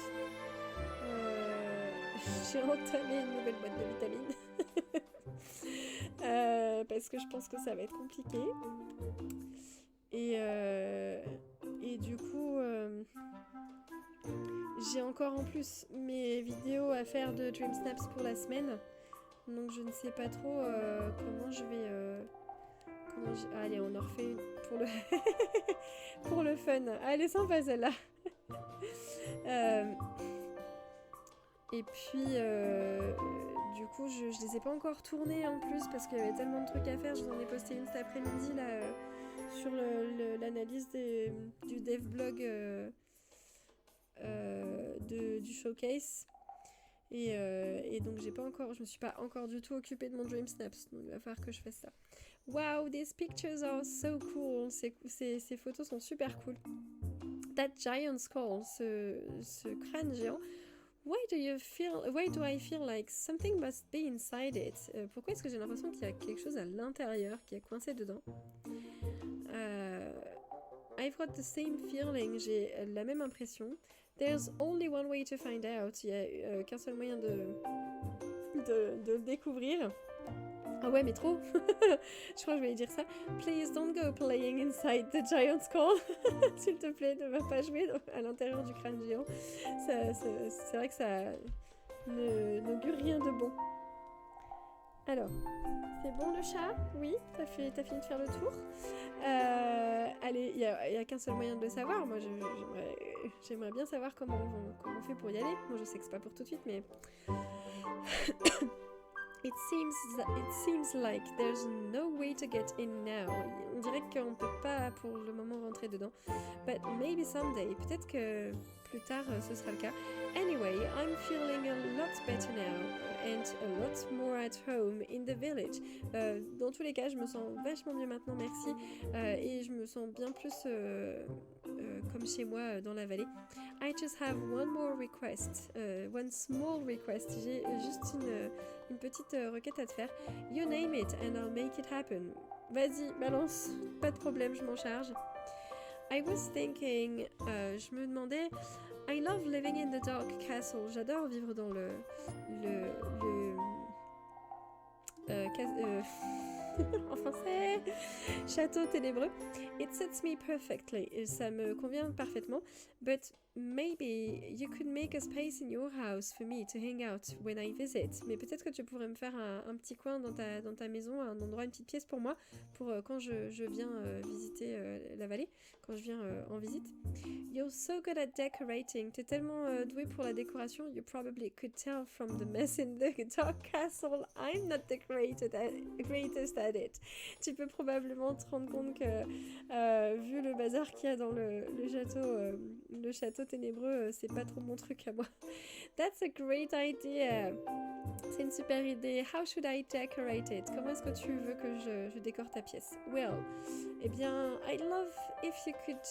J'ai entamé une nouvelle boîte de vitamines. Parce que je pense que ça va être compliqué. Et du coup... j'ai encore en plus mes vidéos à faire de Dream Snaps pour la semaine. Donc je ne sais pas trop comment je vais... Allez, on en refait une pour le... pour le fun. Elle est sympa celle-là. Et puis, du coup, je les ai pas encore tournées en plus parce qu'il y avait tellement de trucs à faire. Je vous en ai posté une cet après-midi là, sur l'analyse du devblog du showcase. Et donc je me suis pas encore du tout occupée de mon Dream Snaps, donc il va falloir que je fasse ça. Wow, these pictures are so cool. Ces photos sont super cool. That giant skull, ce crâne géant. Why do I feel like something must be inside it? Pourquoi est-ce que j'ai l'impression qu'il y a quelque chose à l'intérieur qui est coincé dedans? I've got the same feeling, j'ai la même impression. There's only one way to find out. Il n'y a qu'un seul moyen de le découvrir. Ah ouais, mais trop. Je crois que je vais dire ça. Please don't go playing inside the giant skull. S'il te plaît, ne va pas jouer à l'intérieur du crâne géant. C'est vrai que ça n'augure rien de bon. Alors, c'est bon le chat? Oui, t'as fini de faire le tour? Allez, il y a qu'un seul moyen de le savoir. Moi, j'aimerais bien savoir comment on fait pour y aller. Moi, je sais que c'est pas pour tout de suite, mais... It seems like there's no way to get in now. On dirait qu'on peut pas pour le moment rentrer dedans. But maybe someday. Peut-être que plus tard ce sera le cas. Anyway, I'm feeling a lot better now and a lot more at home in the village. Dans tous les cas, je me sens vachement mieux maintenant, merci. Et je me sens bien plus comme chez moi dans la vallée. I just have one more request. One small request. J'ai juste une petite requête à te faire. You name it and I'll make it happen. Vas-y, balance. Pas de problème, je m'en charge. I was thinking... je me demandais... I love living in the dark castle. J'adore vivre dans en français, château ténébreux. It suits me perfectly. Ça me convient parfaitement. But maybe you could make a space in your house for me to hang out when I visit. Mais peut-être que tu pourrais me faire un petit coin dans ta maison, un endroit, une petite pièce pour moi, pour quand je viens visiter la vallée, quand je viens en visite. You're so good at decorating. T'es tellement douée pour la décoration. You probably could tell from the mess in the dark castle. I'm not the greatest at it. Tu peux probablement te rendre compte que vu le bazar qu'il y a dans le château ténébreux, c'est pas trop mon truc à moi. That's a great idea. C'est une super idée. How should I decorate it? Comment est-ce que tu veux que je décore ta pièce? Well, eh bien, I'd love if you could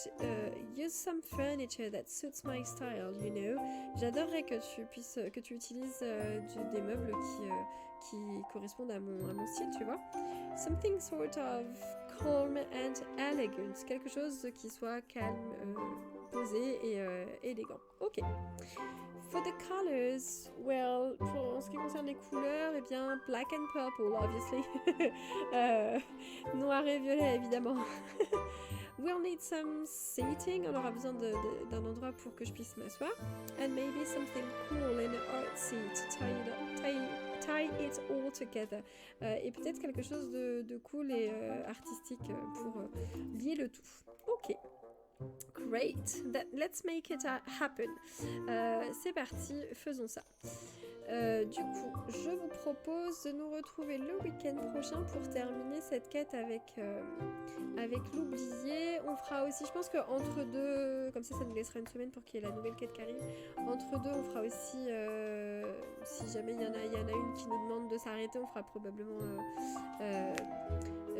use some furniture that suits my style, you know. J'adorerais que tu utilises des meubles qui correspondent à mon style, tu vois. Something sort of calm and elegant. Quelque chose qui soit calme, posé et élégant. Ok. For the colors, well, en ce qui concerne les couleurs, eh bien, black and purple, obviously. Noir et violet, évidemment. We'll need some seating, on aura besoin d'un endroit pour que je puisse m'asseoir. And maybe something cool in an artsy to tie it all together. Et peut-être quelque chose de cool et artistique pour lier le tout. Ok. Great, let's make it happen. C'est parti, faisons ça. Du coup, je vous propose de nous retrouver le week-end prochain pour terminer cette quête avec l'oublié. On fera aussi, je pense qu'entre deux, comme ça nous laissera une semaine pour qu'il y ait la nouvelle quête qui arrive. Entre deux, on fera aussi, si jamais il y en a une qui nous demande de s'arrêter, on fera probablement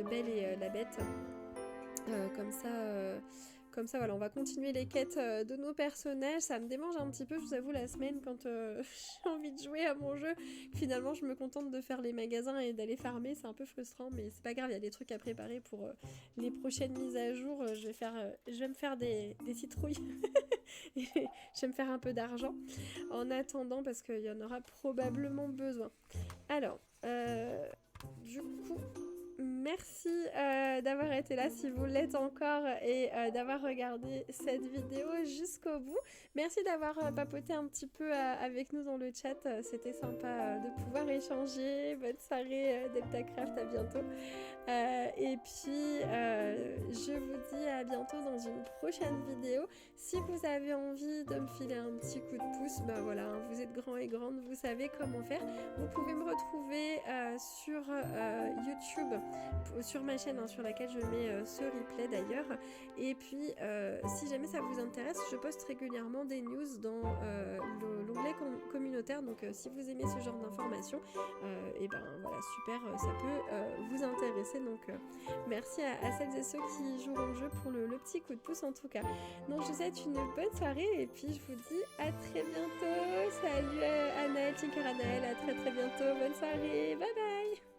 Belle et la Bête. Comme ça, voilà, on va continuer les quêtes de nos personnages. Ça me démange un petit peu, je vous avoue, la semaine quand j'ai envie de jouer à mon jeu. Finalement, je me contente de faire les magasins et d'aller farmer. C'est un peu frustrant, mais c'est pas grave, il y a des trucs à préparer pour les prochaines mises à jour. Je vais me faire des citrouilles. Je vais me faire un peu d'argent en attendant, parce qu'il y en aura probablement besoin. Alors, du coup... Merci d'avoir été là si vous l'êtes encore et d'avoir regardé cette vidéo jusqu'au bout. Merci d'avoir papoté un petit peu avec nous dans le chat. C'était sympa de pouvoir échanger. Bonne soirée DeltaCraft, à bientôt. Et puis, je vous dis à bientôt dans une prochaine vidéo. Si vous avez envie de me filer un petit coup de pouce, bah voilà, hein, vous êtes grands et grandes, vous savez comment faire. Vous pouvez me retrouver sur YouTube, sur ma chaîne sur laquelle je mets ce replay d'ailleurs. Et puis, si jamais ça vous intéresse, je poste régulièrement des news dans l'onglet communautaire. Donc, si vous aimez ce genre d'informations, et ben voilà, super, ça peut vous intéresser. Donc, merci à celles et ceux qui joueront le jeu pour le petit coup de pouce en tout cas. Donc, je vous souhaite une bonne soirée et puis je vous dis à très bientôt. Salut Anaël, Tinker Anaël, à très bientôt. Bonne soirée, bye bye.